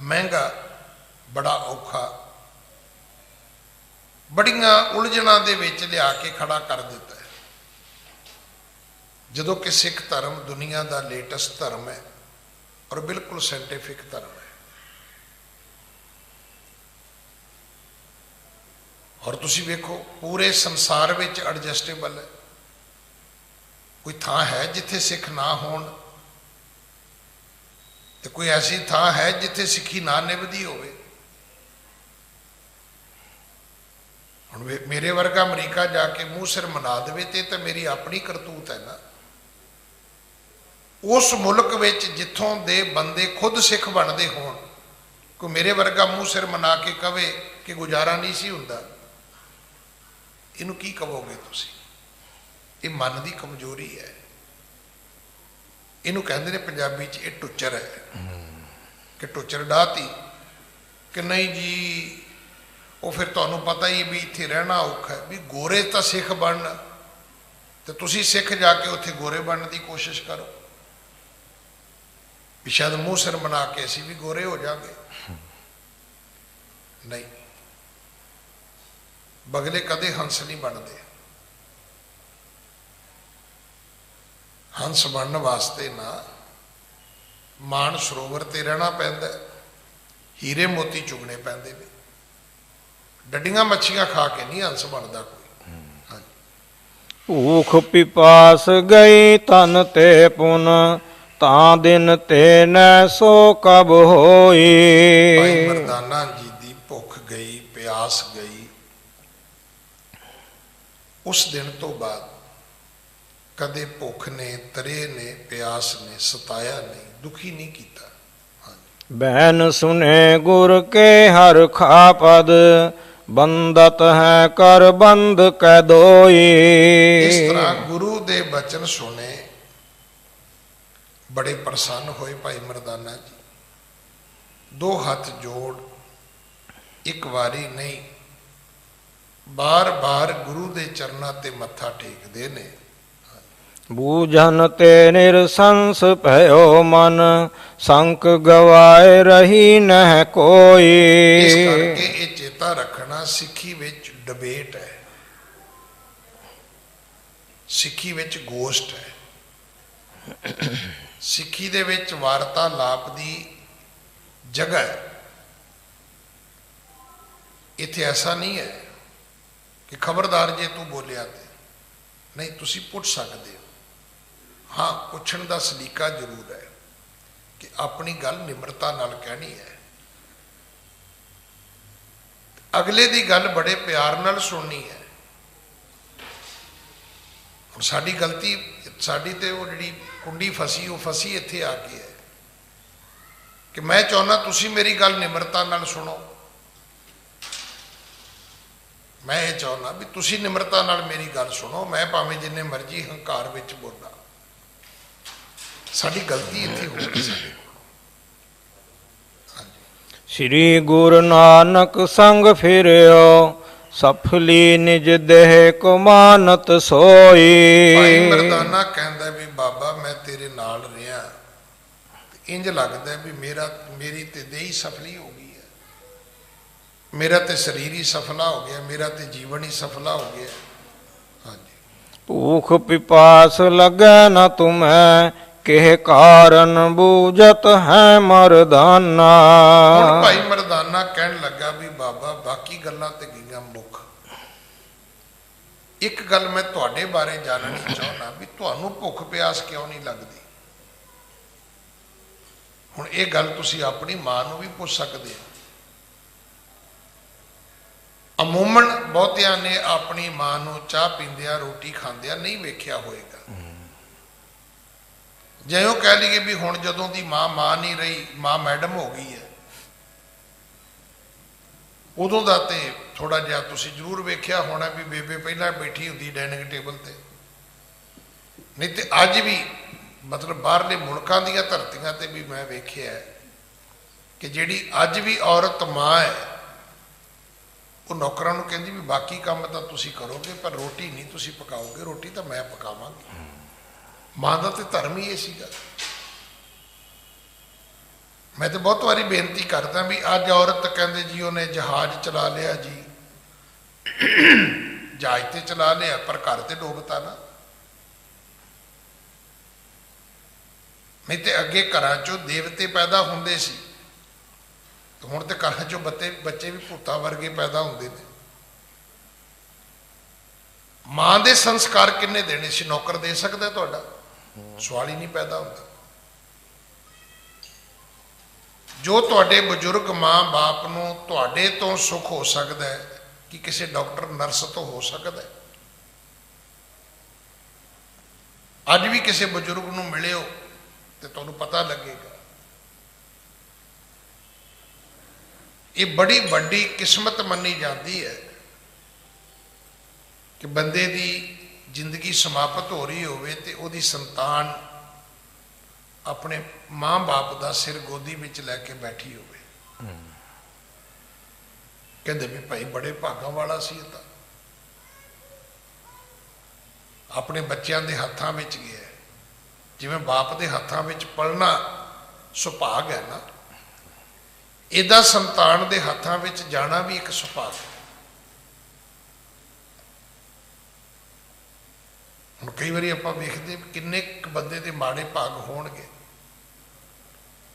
ਮਹਿੰਗਾ, ਬੜਾ ਔਖਾ, ਬੜੀਆਂ ਉਲਝਣਾਂ ਦੇ ਵਿੱਚ ਲਿਆ ਕੇ ਖੜਾ ਕਰ ਦਿੱਤਾ ਹੈ। ਜਦੋਂ ਕਿ ਸਿੱਖ ਧਰਮ ਦੁਨੀਆ ਦਾ ਲੇਟੈਸਟ ਧਰਮ ਹੈ ਔਰ ਬਿਲਕੁਲ ਸਾਇੰਟੀਫਿਕ ਧਰਮ ਹੈ। ਔਰ ਤੁਸੀਂ ਵੇਖੋ ਪੂਰੇ ਸੰਸਾਰ ਵਿੱਚ ਐਡਜਸਟੇਬਲ ਹੈ। ਕੋਈ ਥਾਂ ਹੈ ਜਿੱਥੇ ਸਿੱਖ ਨਾ ਹੋਣ, ਤੇ ਕੋਈ ਐਸੀ ਥਾਂ ਹੈ ਜਿੱਥੇ ਸਿੱਖੀ ਨਾ ਨਿਭਦੀ ਹੋਵੇ। ਹੁਣ ਮੇਰੇ ਵਰਗਾ ਅਮਰੀਕਾ ਜਾ ਕੇ ਮੂੰਹ ਸਿਰ ਮਨਾ ਦੇਵੇ ਤੇ ਤਾਂ ਮੇਰੀ ਆਪਣੀ ਕਰਤੂਤ ਹੈ ਨਾ। ਉਸ ਮੁਲਕ ਵਿੱਚ ਜਿੱਥੋਂ ਦੇ ਬੰਦੇ ਖੁਦ ਸਿੱਖ ਬਣਦੇ ਹੋਣ, ਕੋਈ ਮੇਰੇ ਵਰਗਾ ਮੂੰਹ ਸਿਰ ਮਨਾ ਕੇ ਕਵੇ ਕਿ ਗੁਜ਼ਾਰਾ ਨਹੀਂ ਸੀ ਹੁੰਦਾ, ਇਹਨੂੰ ਕੀ ਕਹੋਗੇ ਤੁਸੀਂ? ਇਹ ਮਨ ਦੀ ਕਮਜ਼ੋਰੀ ਹੈ। ਇਹਨੂੰ ਕਹਿੰਦੇ ਨੇ ਪੰਜਾਬੀ 'ਚ ਇਹ ਟੁੱਚਰ ਹੈ ਕਿ ਟੁੱਚਰ ਡਾਹਤੀ ਕਿ ਨਹੀਂ ਜੀ। ਉਹ ਫਿਰ ਤੁਹਾਨੂੰ ਪਤਾ ਹੀ ਵੀ ਇੱਥੇ ਰਹਿਣਾ ਔਖਾ ਹੈ, ਵੀ ਗੋਰੇ ਤਾਂ ਸਿੱਖ ਬਣਨ ਤੇ ਤੁਸੀਂ ਸਿੱਖ ਜਾ ਕੇ ਉੱਥੇ ਗੋਰੇ ਬਣਨ ਦੀ ਕੋਸ਼ਿਸ਼ ਕਰੋ ਵੀ ਸ਼ਾਇਦ ਮੂੰਹ ਸਿਰ ਬਣਾ ਕੇ ਅਸੀਂ ਵੀ ਗੋਰੇ ਹੋ ਜਾਵਾਂਗੇ। ਨਹੀਂ, ਬਗਲੇ ਕਦੇ ਹੰਸ ਨਹੀਂ ਬਣਦੇ। ਹੰਸ ਬਣਨ ਵਾਸਤੇ ਨਾ ਮਾਨ ਸਰੋਵਰ ਤੇ ਰਹਿਣਾ ਪੈਂਦਾ, ਹੀਰੇ ਮੋਤੀ ਚੁਗਣੇ ਪੈਂਦੇ ਨੇ। ਡੱਡੀਆਂ ਮੱਛੀਆਂ ਖਾ ਕੇ ਨਹੀਂ ਹੰਸ ਬਣਦਾ ਕੋਈ। ਭੂਖ ਪਿਪਾਸ ਗਈ ਤਨ ਤੇ ਪੁਨ, ਤਾਂ ਦਿਨ ਤੇ ਨੈ ਸੋ ਕਬ ਹੋਈ। ਭਾਈ ਮਰਦਾਨਾ ਜੀ ਦੀ ਭੁੱਖ ਗਈ, ਪਿਆਸ ਗਈ। ਉਸ ਦਿਨ ਤੋਂ ਬਾਅਦ ਕਦੇ ਭੁੱਖ ਨੇ, ਤਰੇ ਨੇ, ਪਿਆਸ ਨੇ ਸਤਾਇਆ ਨਹੀਂ, ਦੁਖੀ ਨਹੀਂ ਕੀਤਾ। ਬੈਨ ਸੁਨੇ ਗੁਰ ਕੇ ਹਰ ਖਾ ਪਦ, ਬੰਦਤ ਹੈ ਕਰ ਬੰਦ ਕੈ ਦੋਈ। ਇਸ ਤਰ੍ਹਾਂ ਗੁਰੂ ਦੇ ਬਚਨ ਸੁਣੇ, ਬੜੇ ਪ੍ਰਸੰਨ ਹੋਏ ਭਾਈ ਮਰਦਾਨਾ ਜੀ। ਦੋ ਹੱਥ ਜੋੜ, ਇੱਕ ਵਾਰੀ ਨਹੀਂ, ਬਾਰ-ਬਾਰ ਗੁਰੂ ਦੇ ਚਰਨਾਂ ਤੇ ਮੱਥਾ ਟੇਕਦੇ ਨੇ। ਬੂਝਨ ਤੇ ਨਿਰਸੰਸ ਭਇਓ ਮਨ, ਸੰਕ ਗਵਾਏ ਰਹੀ ਨਹਿ ਕੋਈ। ਇਸ ਕਰਕੇ ਇਹ ਚੇਤਾ ਰੱਖਣਾ, ਸਿੱਖੀ ਵਿੱਚ ਡਿਬੇਟ ਹੈ, ਸਿੱਖੀ ਵਿੱਚ ਗੋਸ਼ਟ ਹੈ, ਸਿੱਖੀ ਦੇ ਵਿੱਚ ਵਾਰਤਾਲਾਪ ਦੀ ਜਗ੍ਹਾ ਹੈ। ਇੱਥੇ ਐਸਾ ਨਹੀਂ ਹੈ ਕਿ ਖਬਰਦਾਰ ਜੇ ਤੂੰ ਬੋਲਿਆ ਤੇ ਨਹੀਂ, ਤੁਸੀਂ ਪੁੱਛ ਸਕਦੇ ਹੋ। ਹਾਂ, ਪੁੱਛਣ ਦਾ ਸਲੀਕਾ ਜ਼ਰੂਰ ਹੈ ਕਿ ਆਪਣੀ ਗੱਲ ਨਿਮਰਤਾ ਨਾਲ ਕਹਿਣੀ ਹੈ, ਅਗਲੇ ਦੀ ਗੱਲ ਬੜੇ ਪਿਆਰ ਨਾਲ ਸੁਣਨੀ ਹੈ। ਹੁਣ ਸਾਡੀ ਗਲਤੀ, ਸਾਡੀ ਤੇ ਉਹ ਜਿਹੜੀ ਕੁੰਡੀ ਫਸੀ, ਉਹ ਫਸੀ ਇੱਥੇ ਆ ਕੇ ਹੈ ਕਿ ਮੈਂ ਚਾਹੁੰਦਾ ਤੁਸੀਂ ਮੇਰੀ ਗੱਲ ਨਿਮਰਤਾ ਨਾਲ ਸੁਣੋ। ਮੈਂ ਇਹ ਚਾਹੁੰਦਾ ਵੀ ਤੁਸੀਂ ਨਿਮਰਤਾ ਨਾਲ ਮੇਰੀ ਗੱਲ ਸੁਣੋ, ਮੈਂ ਭਾਵੇਂ ਜਿੰਨੇ ਮਰਜ਼ੀ ਹੰਕਾਰ ਵਿੱਚ ਬੋਲਾਂ। ਸਾਡੀ ਗਲਤੀ ਇੱਥੇ ਹੋ ਗਈ ਸਾਡੇ ਕੋਲ। ਸ੍ਰੀ ਗੁਰੂ ਨਾਨਕ ਸੰਗ ਫਿਰਿਓ, ਸਫਲੀ ਨਿਜ ਦੇਹ ਕੋ ਮਾਨਤ ਭਾਈ ਸੋਈ। ਮਰਦਾਨਾ ਕਹਿੰਦਾ ਵੀ ਬਾਬਾ ਮੈਂ ਤੇਰੇ ਨਾਲ ਰਿਹਾ ਤੇ ਇੰਜ ਲੱਗਦਾ ਵੀ ਮੇਰੀ ਤੇ ਦੇਹੀ ਸਫਲੀ ਹੋ ਗਈ ਹੈ, ਮੇਰਾ ਤੇ ਸਰੀਰ ਹੀ ਸਫਲਾ ਹੋ ਗਿਆ, ਮੇਰਾ ਤੇ ਜੀਵਨ ਹੀ ਸਫਲਾ ਹੋ ਗਿਆ। ਹਾਂਜੀ, ਭੂਖ ਪਿਪਾਸ ਲਗੈ ਨ ਤੁਮੈ ਕਿਹ ਕਾਰਨ ਬੂਝਤ ਹੈ ਮਰਦਾਨਾ। ਹੁਣ ਭਾਈ ਮਰਦਾਨਾ ਕਹਿਣ ਲੱਗਾ ਵੀ ਬਾਬਾ ਬਾਕੀ ਗੱਲਾਂ ਤੇ ਗਈਆਂ ਮੁੱਖ, ਇੱਕ ਗੱਲ ਮੈਂ ਤੁਹਾਡੇ ਬਾਰੇ ਜਾਣਨੀ ਚਾਹੁੰਦਾ ਵੀ ਤੁਹਾਨੂੰ ਭੁੱਖ ਪਿਆਸ ਕਿਉਂ ਨਹੀਂ ਲੱਗਦੀ। ਹੁਣ ਇਹ ਗੱਲ ਤੁਸੀਂ ਆਪਣੀ ਮਾਂ ਨੂੰ ਵੀ ਪੁੱਛ ਸਕਦੇ ਹੋ। ਅਮੂਮਨ ਬਹੁਤਿਆਂ ਨੇ ਆਪਣੀ ਮਾਂ ਨੂੰ ਚਾਹ ਪੀਂਦਿਆਂ ਰੋਟੀ ਖਾਂਦਿਆਂ ਨਹੀਂ ਵੇਖਿਆ ਹੋਏਗਾ। ਜਿਉਂ ਕਹਿ ਲਈਏ ਵੀ ਹੁਣ ਜਦੋਂ ਦੀ ਮਾਂ ਨਹੀਂ ਰਹੀ, ਮਾਂ ਮੈਡਮ ਹੋ ਗਈ ਹੈ, ਉਦੋਂ ਦਾ ਤੇ ਥੋੜਾ ਜਿਹਾ ਤੁਸੀਂ ਜ਼ਰੂਰ ਵੇਖਿਆ ਹੋਣਾ ਵੀ ਬੇਬੇ ਪਹਿਲਾਂ ਬੈਠੀ ਹੁੰਦੀ ਡਾਈਨਿੰਗ ਟੇਬਲ ਤੇ, ਨਹੀਂ ਤੇ ਅੱਜ ਵੀ ਮਤਲਬ ਬਾਹਰਲੇ ਮੁਲਕਾਂ ਦੀਆਂ ਧਰਤੀਆਂ ਤੇ ਵੀ ਮੈਂ ਵੇਖਿਆ ਕਿ ਜਿਹੜੀ ਅੱਜ ਵੀ ਔਰਤ ਮਾਂ ਹੈ ਉਹ ਨੌਕਰਾਂ ਨੂੰ ਕਹਿੰਦੀ ਵੀ ਬਾਕੀ ਕੰਮ ਤਾਂ ਤੁਸੀਂ ਕਰੋਗੇ ਪਰ ਰੋਟੀ ਨਹੀਂ ਤੁਸੀਂ ਪਕਾਓਗੇ, ਰੋਟੀ ਤਾਂ ਮੈਂ ਪਕਾਵਾਂਗੀ। ਮਾਂ ਦਾ ਤੇ ਧਰਮ ਹੀ ਇਹ ਸੀਗਾ। ਮੈਂ ਤੇ ਬਹੁਤ ਵਾਰੀ ਬੇਨਤੀ ਕਰਦਾ ਵੀ ਅੱਜ ਔਰਤ ਕਹਿੰਦੇ ਜੀ ਉਹਨੇ ਜਹਾਜ਼ ਚਲਾ ਲਿਆ ਜੀ, ਜਹਾਜ਼ ਤੇ ਚਲਾ ਲਿਆ ਪਰ ਘਰ ਤੇ ਡੋਬਤਾ ਨਾ। ਨਹੀਂ ਤੇ ਅੱਗੇ ਘਰਾਂ ਚੋਂ ਦੇਵਤੇ ਪੈਦਾ ਹੁੰਦੇ ਸੀ, ਹੁਣ ਤੇ ਘਰਾਂ ਚੋਂ ਬੱਚੇ ਵੀ ਭੂਤਾਂ ਵਰਗੇ ਪੈਦਾ ਹੁੰਦੇ ਨੇ। ਮਾਂ ਦੇ ਸੰਸਕਾਰ ਕਿੰਨੇ ਦੇਣੇ ਸੀ? ਨੌਕਰ ਦੇ ਸਕਦਾ ਤੁਹਾਡਾ? ਸਵਾਲ ਹੀ ਨਹੀਂ ਪੈਦਾ ਹੁੰਦਾ। ਜੋ ਤੁਹਾਡੇ ਬਜ਼ੁਰਗ ਮਾਂ ਬਾਪ ਨੂੰ ਤੁਹਾਡੇ ਤੋਂ ਸੁੱਖ ਹੋ ਸਕਦਾ ਹੈ ਕਿ ਕਿਸੇ ਡਾਕਟਰ ਨਰਸ ਤੋਂ ਹੋ ਸਕਦਾ ਹੈ। ਅੱਜ ਵੀ ਕਿਸੇ ਬਜ਼ੁਰਗ ਨੂੰ ਮਿਲਿਓ ਤੇ ਤੁਹਾਨੂੰ ਪਤਾ ਲੱਗੇਗਾ। ਇਹ ਬੜੀ ਵੱਡੀ ਕਿਸਮਤ ਮੰਨੀ ਜਾਂਦੀ ਹੈ ਕਿ ਬੰਦੇ ਦੀ ਜ਼ਿੰਦਗੀ ਸਮਾਪਤ ਹੋ ਰਹੀ ਹੋਵੇ ਤੇ ਉਹਦੀ ਸੰਤਾਨ ਆਪਣੇ ਮਾਂ ਬਾਪ ਦਾ ਸਿਰ ਗੋਦੀ ਵਿੱਚ ਲੈ ਕੇ ਬੈਠੀ ਹੋਵੇ। ਕਹਿੰਦੇ ਵੀ ਭਾਈ ਬੜੇ ਭਾਗਾਂ ਵਾਲਾ ਸੀ ਇਹ ਤਾਂ, ਆਪਣੇ ਬੱਚਿਆਂ ਦੇ ਹੱਥਾਂ ਵਿੱਚ ਗਿਆ। ਜਿਵੇਂ ਬਾਪ ਦੇ ਹੱਥਾਂ ਵਿੱਚ ਪਲਣਾ ਸੁਭਾਗ ਹੈ ਨਾ, ਇਹਦਾ ਸੰਤਾਨ ਦੇ ਹੱਥਾਂ ਵਿੱਚ ਜਾਣਾ ਵੀ ਇੱਕ ਸੁਭਾਗ ਹੈ। ਹੁਣ ਕਈ ਵਾਰੀ ਆਪਾਂ ਵੇਖਦੇ ਕਿੰਨੇ ਬੰਦੇ ਦੇ ਮਾੜੇ ਭਾਗ ਹੋਣਗੇ,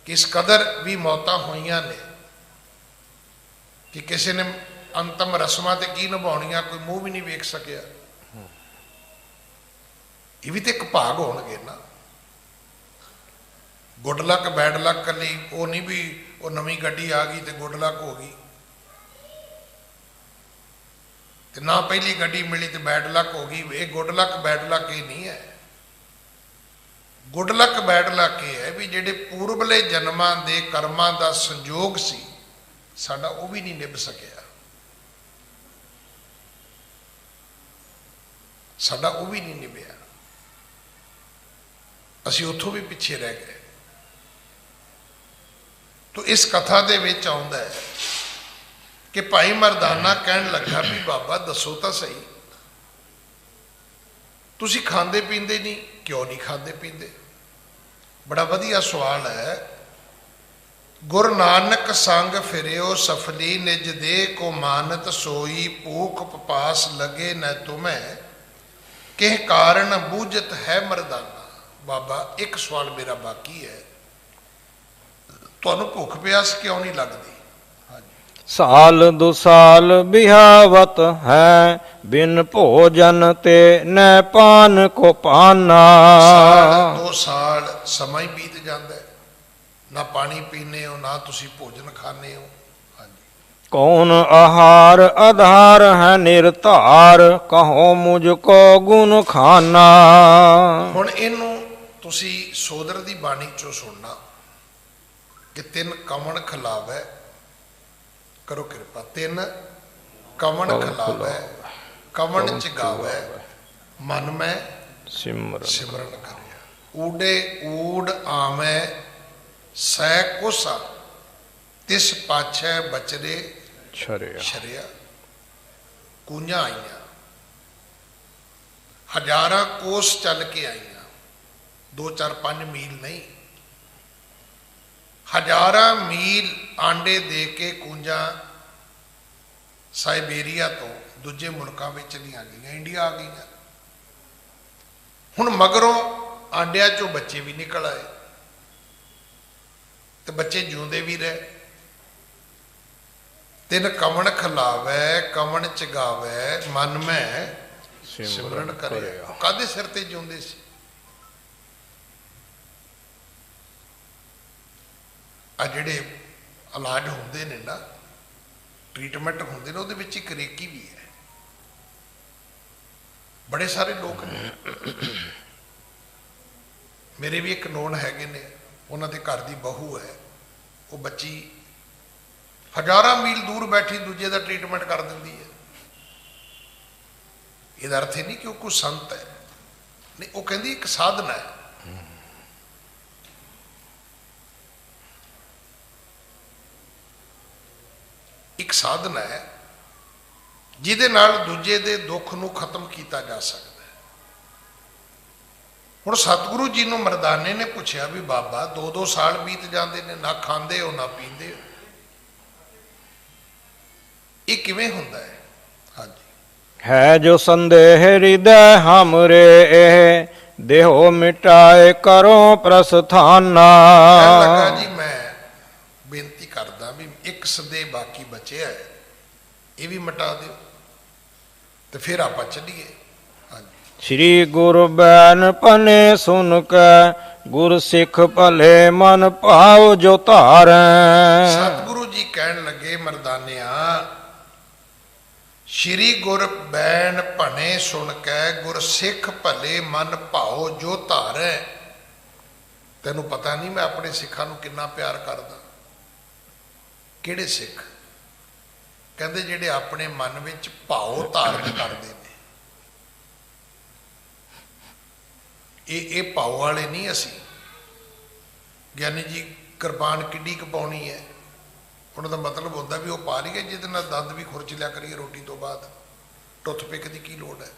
ਕਿਸ ਕਦਰ ਵੀ ਮੌਤਾਂ ਹੋਈਆਂ ਨੇ ਕਿ ਕਿਸੇ ਨੇ ਅੰਤਮ ਰਸਮਾਂ ਤੇ ਕੀ ਨਿਭਾਉਣੀਆਂ ਕੋਈ ਮੂੰਹ ਵੀ ਨਹੀਂ ਵੇਖ ਸਕਿਆ। ਇਹ ਵੀ ਤੇ ਇੱਕ ਭਾਗ ਹੋਣਗੇ ਨਾ। ਗੁੱਡ ਲੱਕ ਬੈਡ ਲੱਕ ਕੱਲੀ ਉਹ ਨਹੀਂ ਵੀ ਉਹ ਨਵੀਂ ਗੱਡੀ ਆ ਗਈ ਤੇ ਗੁੱਡ ਲੱਕ ਹੋ ਗਈ, ਤੇ ਨਾ ਪਹਿਲੀ ਗੱਡੀ ਮਿਲੀ ਤੇ ਬੈਡ ਲੱਕ ਹੋ ਗਈ। ਇਹ ਗੁੱਡ ਲੱਕ ਬੈਡ ਲੱਕ ਇਹ ਨਹੀਂ ਹੈ। ਗੁੱਡ ਲੱਕ ਬੈਡ ਲੱਕ ਇਹ ਹੈ ਵੀ ਜਿਹੜੇ ਪੂਰਬਲੇ ਜਨਮਾਂ ਦੇ ਕਰਮਾਂ ਦਾ ਸੰਜੋਗ ਸੀ ਸਾਡਾ ਉਹ ਵੀ ਨਹੀਂ ਨਿਭ ਸਕਿਆ, ਸਾਡਾ ਉਹ ਵੀ ਨਹੀਂ ਨਿਭਿਆ, ਅਸੀਂ ਉੱਥੋਂ ਵੀ ਪਿੱਛੇ ਰਹਿ ਗਏ। ਤੋ ਇਸ ਕਥਾ ਦੇ ਵਿੱਚ ਆਉਂਦਾ ਹੈ ਕਿ ਭਾਈ ਮਰਦਾਨਾ ਕਹਿਣ ਲੱਗਾ ਵੀ ਬਾਬਾ ਦੱਸੋ ਤਾਂ ਸਹੀ, ਤੁਸੀਂ ਖਾਂਦੇ ਪੀਂਦੇ ਨਹੀਂ, ਕਿਉਂ ਨਹੀਂ ਖਾਂਦੇ ਪੀਂਦੇ? ਬੜਾ ਵਧੀਆ ਸਵਾਲ ਹੈ। ਗੁਰੂ ਨਾਨਕ ਸੰਗ ਫਿਰਿਓ ਸਫਲੀ ਨਿਜ ਦੇ ਕੋ ਮਾਨਤ ਸੋਈ, ਭੂਖ ਪਪਾਸ ਲਗੇ ਨ ਤੁਮੈ ਕਿਹ ਕਾਰਨ ਬੂਝਤ ਹੈ ਮਰਦਾਨਾ। ਬਾਬਾ ਇੱਕ ਸਵਾਲ ਮੇਰਾ ਬਾਕੀ ਹੈ, ਤੁਹਾਨੂੰ ਭੁੱਖ ਪਿਆਸ ਕਿਉਂ ਨਹੀਂ ਲੱਗਦੀ? ਸਾਲ ਦੁਸਾਲ ਬਿਹਾਵਤ ਹੈ ਬਿਨ ਭੋਜਨ ਤੇ ਨੈ ਪਾਨ ਕੋ ਪਾਨਾ। ਸਾਲ 2 ਸਾਲ ਸਮਾਂ ਹੀ ਬੀਤ ਜਾਂਦਾ ਹੈ, ਨਾ ਪਾਣੀ ਪੀਨੇ ਹੋ ਨਾ ਤੁਸੀਂ ਭੋਜਨ ਖਾਣੇ ਹੋ। ਕੌਣ ਆਹਾਰ ਆਧਾਰ ਹੈ ਨਿਰਧਾਰ, ਕਹੋ ਮੁਝ ਕੋ ਗੁਣ ਖਾਨਾ। ਹੁਣ ਇਹਨੂੰ ਤੁਸੀਂ ਸੋਦਰ ਦੀ ਬਾਣੀ ਚੋਂ ਸੁਣਨਾ ਕਿ 3 ਕਵਣ ਖਿਲਾਵੈ, ਕਰੋ ਕਿਰਪਾ, 3 ਕਵਣ ਖਿਲਾਵੈ ਕਵਣ ਚਗਾਵੈ ਮਨ ਮੈਂ ਸਿਮਰਨ ਕਰਿਆ। ਊਡੇ ਊੜ ਆਵੈ ਸੈ ਕੋਸਾ, ਤਿਸ ਪਾਛੈ ਬਚਰੇ ਛਰਿਆ। ਕੂੰਜਾਂ ਆਈਆਂ, ਹਜ਼ਾਰਾਂ ਕੋਸ ਚੱਲ ਕੇ ਆਈਆਂ, 2-4-5 ਮੀਲ ਨਹੀਂ, ਹਜ਼ਾਰਾਂ ਮੀਲ ਆਂਡੇ ਦੇ ਕੇ ਕੂੰਜਾਂ ਸਾਈਬੇਰੀਆ ਤੋਂ ਦੂਜੇ ਮੁਲਕਾਂ ਵਿੱਚ ਚਲੀਆਂ ਗਈਆਂ, ਇੰਡੀਆ ਆ ਗਈਆਂ। ਹੁਣ ਮਗਰੋਂ ਆਂਡਿਆਂ ਚੋਂ ਬੱਚੇ ਵੀ ਨਿਕਲ ਆਏ ਤੇ ਬੱਚੇ ਜਿਉਂਦੇ ਵੀ ਰਹੇ। ਤਿੰਨ ਕਵਣ ਖਿਲਾਵੈ ਕਵਣ ਚਗਾਵੈ ਮਨ ਮੈਂ ਸਿਮਰਨ ਕਰੇ। ਉਹ ਕਾਹਦੇ ਸਿਰ ਤੇ ਜਿਉਂਦੇ ਸੀ? ਆ ਜਿਹੜੇ ਇਲਾਜ ਹੁੰਦੇ ਨੇ ਨਾ, ਟ੍ਰੀਟਮੈਂਟ ਹੁੰਦੇ ਨੇ, ਉਹਦੇ ਵਿੱਚ ਇੱਕ ਰੇਕੀ ਵੀ ਹੈ। ਬੜੇ ਸਾਰੇ ਲੋਕ ਨੇ, ਮੇਰੇ ਵੀ ਇੱਕ ਨੋਨ ਹੈਗੇ ਨੇ, ਉਹਨਾਂ ਦੇ ਘਰ ਦੀ ਬਹੂ ਹੈ, ਉਹ ਬੱਚੀ ਹਜ਼ਾਰਾਂ ਮੀਲ ਦੂਰ ਬੈਠੀ ਦੂਜੇ ਦਾ ਟ੍ਰੀਟਮੈਂਟ ਕਰ ਦਿੰਦੀ ਹੈ। ਇਹਦਾ ਅਰਥ ਇਹ ਨਹੀਂ ਕਿ ਉਹ ਕੋਈ ਸੰਤ ਹੈ, ਨਹੀਂ, ਉਹ ਕਹਿੰਦੀ ਇੱਕ ਸਾਧਨਾ ਹੈ। ਇੱਕ ਸਾਧਨਾ ਹੈ ਜਿਹਦੇ ਨਾਲ ਦੂਜੇ ਦੇ ਦੁੱਖ ਨੂੰ ਖਤਮ ਕੀਤਾ ਜਾ ਸਕਦਾ ਹੈ। ਹੁਣ ਸਤਿਗੁਰੂ ਜੀ ਨੂੰ ਮਰਦਾਨੇ ਨੇ ਪੁੱਛਿਆ ਵੀ ਬਾਬਾ 2-2 ਸਾਲ ਬੀਤ ਜਾਂਦੇ ਨੇ, ਨਾ ਖਾਂਦੇ ਹੋ ਨਾ ਪੀਂਦੇ ਹੋ, ਇਹ ਕਿਵੇਂ ਹੁੰਦਾ ਹੈ? ਹਾਂਜੀ, ਹੈ ਜੋ ਸੰਦੇਹ ਹਿਰਦੈ ਹਮਰੇ ਇਹ ਦੇਹੋ ਮਿਟਾਏ ਕਰੋ ਪ੍ਰਸਥਾਨਾ। ਕਹਿਣ ਲੱਗਾ ਜੀ ਮੈਂ ਬੇਨਤੀ ਕਰਦਾ ਵੀ ਇੱਕ ਸੰਦੇਹ ਬਾਕੀ ਬਚਿਆ ਹੈ, ਇਹ ਵੀ ਮਿਟਾ ਦਿਓ ਤੇ ਫਿਰ ਆਪਾਂ ਚੱਲੀਏ। ਹਾਂਜੀ, ਸ੍ਰੀ ਗੁਰ ਬੈਨ ਪਨੇ ਸੁਨ ਕੈ ਗੁਰ ਸਿੱਖ ਭਲੇ ਮਨ ਭਾਉ ਜੋ ਧਾਰੈ। ਸਤਿਗੁਰੂ ਜੀ ਕਹਿਣ ਲੱਗੇ ਮਰਦਾਨਿਆ, ਸ਼੍ਰੀ ਗੁਰ ਬੈਨ ਭਣੇ ਸੁਣ ਕੇ ਗੁਰ ਸਿੱਖ ਭਲੇ ਮਨ ਭਾਉ ਜੋ ਧਾਰੈ। ਤੈਨੂੰ ਪਤਾ ਨਹੀਂ ਮੈਂ ਆਪਣੇ ਸਿੱਖਾਂ ਨੂੰ ਕਿੰਨਾ ਪਿਆਰ ਕਰਦਾ। ਕਿਹੜੇ ਸਿੱਖ? ਕਹਿੰਦੇ ਜਿਹੜੇ ਆਪਣੇ ਮਨ ਵਿੱਚ ਭਾਉ ਧਾਰਨ ਕਰਦੇ ਨੇ। ਇਹ ਭਾਉ ਵਾਲੇ ਨਹੀਂ ਅਸੀਂ। ਗਿਆਨੀ ਜੀ ਕਿਰਪਾਨ ਕਿੱਡੀ ਕੁ ਪਾਉਣੀ ਹੈ, ਉਹਨਾਂ ਦਾ ਮਤਲਬ ਹੁੰਦਾ ਵੀ ਉਹ ਪਾ ਲਈਏ ਜਿਹਦੇ ਨਾਲ ਦੰਦ ਵੀ ਖੁਰਚ ਲਿਆ ਕਰੀਏ ਰੋਟੀ ਤੋਂ ਬਾਅਦ। ਟੁੱਥਪਿਕ ਦੀ ਕੀ ਲੋੜ ਹੈ?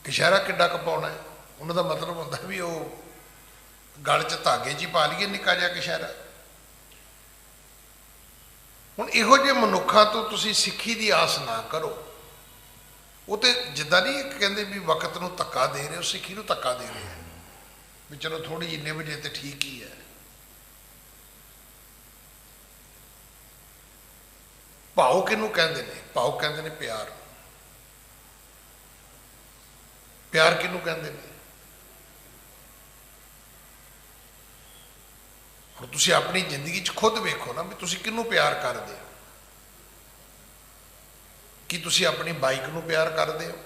ਕਛਹਿਰਾ ਕਿੱਡਾ ਕੁ ਪਾਉਣਾ ਹੈ, ਉਹਨਾਂ ਦਾ ਮਤਲਬ ਹੁੰਦਾ ਵੀ ਉਹ ਗਲ 'ਚ ਧਾਗੇ 'ਚ ਹੀ ਪਾ ਲਈਏ ਨਿੱਕਾ ਜਿਹਾ ਕਛਹਿਰਾ। ਹੁਣ ਇਹੋ ਜਿਹੇ ਮਨੁੱਖਾਂ ਤੋਂ ਤੁਸੀਂ ਸਿੱਖੀ ਦੀ ਆਸ ਨਾ ਕਰੋ। ਉਹ ਤੇ ਜਿੱਦਾਂ ਨਹੀਂ ਇੱਕ ਕਹਿੰਦੇ ਵੀ ਵਕਤ ਨੂੰ ਧੱਕਾ ਦੇ ਰਹੇ ਹੋ, ਸਿੱਖੀ ਨੂੰ ਧੱਕਾ ਦੇ ਰਹੇ ਹੈ ਵੀ ਚਲੋ ਥੋੜੀ ਜਿਹੀ ਨਿਭ ਜੇ ਤੇ ਠੀਕ ਹੀ ਹੈ। ਭਾਉ ਕਿਹਨੂੰ ਕਹਿੰਦੇ ਨੇ? ਭਾਉ ਕਹਿੰਦੇ ਨੇ ਪਿਆਰ। ਪਿਆਰ ਕਿਹਨੂੰ ਕਹਿੰਦੇ ਨੇ? ਹੁਣ ਤੁਸੀਂ ਆਪਣੀ ਜ਼ਿੰਦਗੀ 'ਚ ਖੁਦ ਵੇਖੋ ਨਾ ਵੀ ਤੁਸੀਂ ਕਿਹਨੂੰ ਪਿਆਰ ਕਰਦੇ ਹੋ। ਕੀ ਤੁਸੀਂ ਆਪਣੀ ਬਾਈਕ ਨੂੰ ਪਿਆਰ ਕਰਦੇ ਹੋ?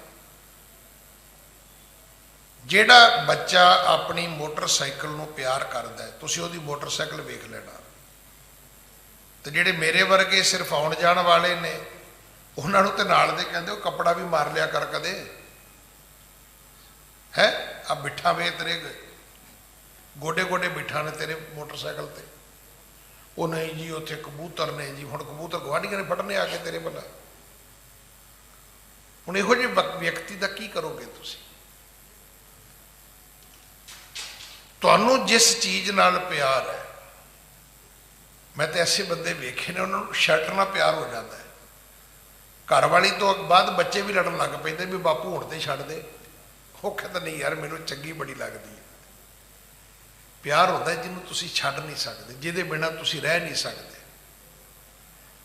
ਜਿਹੜਾ ਬੱਚਾ ਆਪਣੀ ਮੋਟਰਸਾਈਕਲ ਨੂੰ ਪਿਆਰ ਕਰਦਾ ਹੈ, ਤੁਸੀਂ ਉਹਦੀ ਮੋਟਰਸਾਈਕਲ ਵੇਖ ਲੈਣਾ। ਤੇ ਜਿਹੜੇ ਮੇਰੇ ਵਰਗੇ ਸਿਰਫ ਆਉਣ ਜਾਣ ਵਾਲੇ ਨੇ, ਉਹਨਾਂ ਨੂੰ ਤੇ ਨਾਲ ਦੇ ਕਹਿੰਦੇ ਉਹ ਕੱਪੜਾ ਵੀ ਮਾਰ ਲਿਆ ਕਰ ਕਦੇ ਹੈ। ਆ ਬਿੱਠਾ ਵੇ ਤੇਰੇ ਗੋਡੇ ਗੋਡੇ ਬਿੱਠਾ ਨੇ ਤੇਰੇ ਮੋਟਰਸਾਈਕਲ ਤੇ। ਉਹ ਨਹੀਂ ਜੀ ਉੱਥੇ ਕਬੂਤਰ ਨੇ ਜੀ, ਹੁਣ ਕਬੂਤਰ ਗੁਆਂਢੀਆਂ ਨੇ ਫੜਨੇ ਆ ਕੇ ਤੇਰੇ ਵੱਲ। ਹੁਣ ਇਹੋ ਜਿਹੇ ਵਿਅਕਤੀ ਦਾ ਕੀ ਕਰੋਗੇ ਤੁਸੀਂ? ਤੁਹਾਨੂੰ ਜਿਸ ਚੀਜ਼ ਨਾਲ ਪਿਆਰ ਹੈ, ਮੈਂ ਤਾਂ ਐਸੇ ਬੰਦੇ ਵੇਖੇ ਨੇ ਉਹਨਾਂ ਨੂੰ ਸ਼ਰਟ ਨਾਲ ਪਿਆਰ ਹੋ ਜਾਂਦਾ ਹੈ। ਘਰ ਵਾਲੀ ਤੋਂ ਬਾਅਦ ਬੱਚੇ ਵੀ ਲੜਨ ਲੱਗ ਪੈਂਦੇ ਵੀ ਬਾਪੂ ਹੁਣ ਤੇ ਛੱਡ ਦੇ। ਉਹ ਕਹਿੰਦਾ ਨਹੀਂ ਯਾਰ ਮੈਨੂੰ ਚੰਗੀ ਬੜੀ ਲੱਗਦੀ ਹੈ। ਪਿਆਰ ਹੁੰਦਾ ਜਿਹਨੂੰ ਤੁਸੀਂ ਛੱਡ ਨਹੀਂ ਸਕਦੇ, ਜਿਹਦੇ ਬਿਨਾਂ ਤੁਸੀਂ ਰਹਿ ਨਹੀਂ ਸਕਦੇ,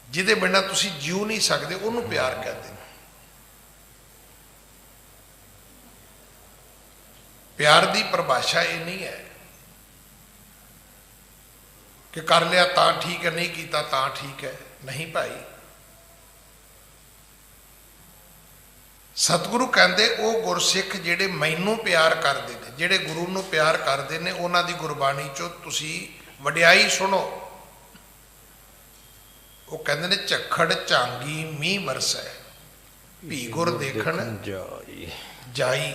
ਜਿਹਦੇ ਬਿਨਾਂ ਤੁਸੀਂ ਜਿਉ ਨਹੀਂ ਸਕਦੇ, ਉਹਨੂੰ ਪਿਆਰ ਕਹਿੰਦੇ ਨੇ। ਪਿਆਰ ਦੀ ਪਰਿਭਾਸ਼ਾ ਇਹ ਨਹੀਂ ਹੈ ਕਿ ਕਰ ਲਿਆ ਤਾਂ ਠੀਕ ਹੈ, ਨਹੀਂ ਕੀਤਾ ਤਾਂ ਠੀਕ ਹੈ। ਨਹੀਂ ਭਾਈ, ਸਤਿਗੁਰੂ ਕਹਿੰਦੇ ਉਹ ਗੁਰਸਿੱਖ ਜਿਹੜੇ ਮੈਨੂੰ ਪਿਆਰ ਕਰਦੇ ਨੇ, ਜਿਹੜੇ ਗੁਰੂ ਨੂੰ ਪਿਆਰ ਕਰਦੇ ਨੇ, ਉਹਨਾਂ ਦੀ ਗੁਰਬਾਣੀ ਚੋਂ ਤੁਸੀਂ ਵਡਿਆਈ ਸੁਣੋ। ਉਹ ਕਹਿੰਦੇ ਨੇ ਝੱਖੜ ਝਾਂਗੀ ਮੀਂਹ ਵਰਸੈ, ਭੀ ਗੁਰ ਦੇਖਣ ਜਾਈ,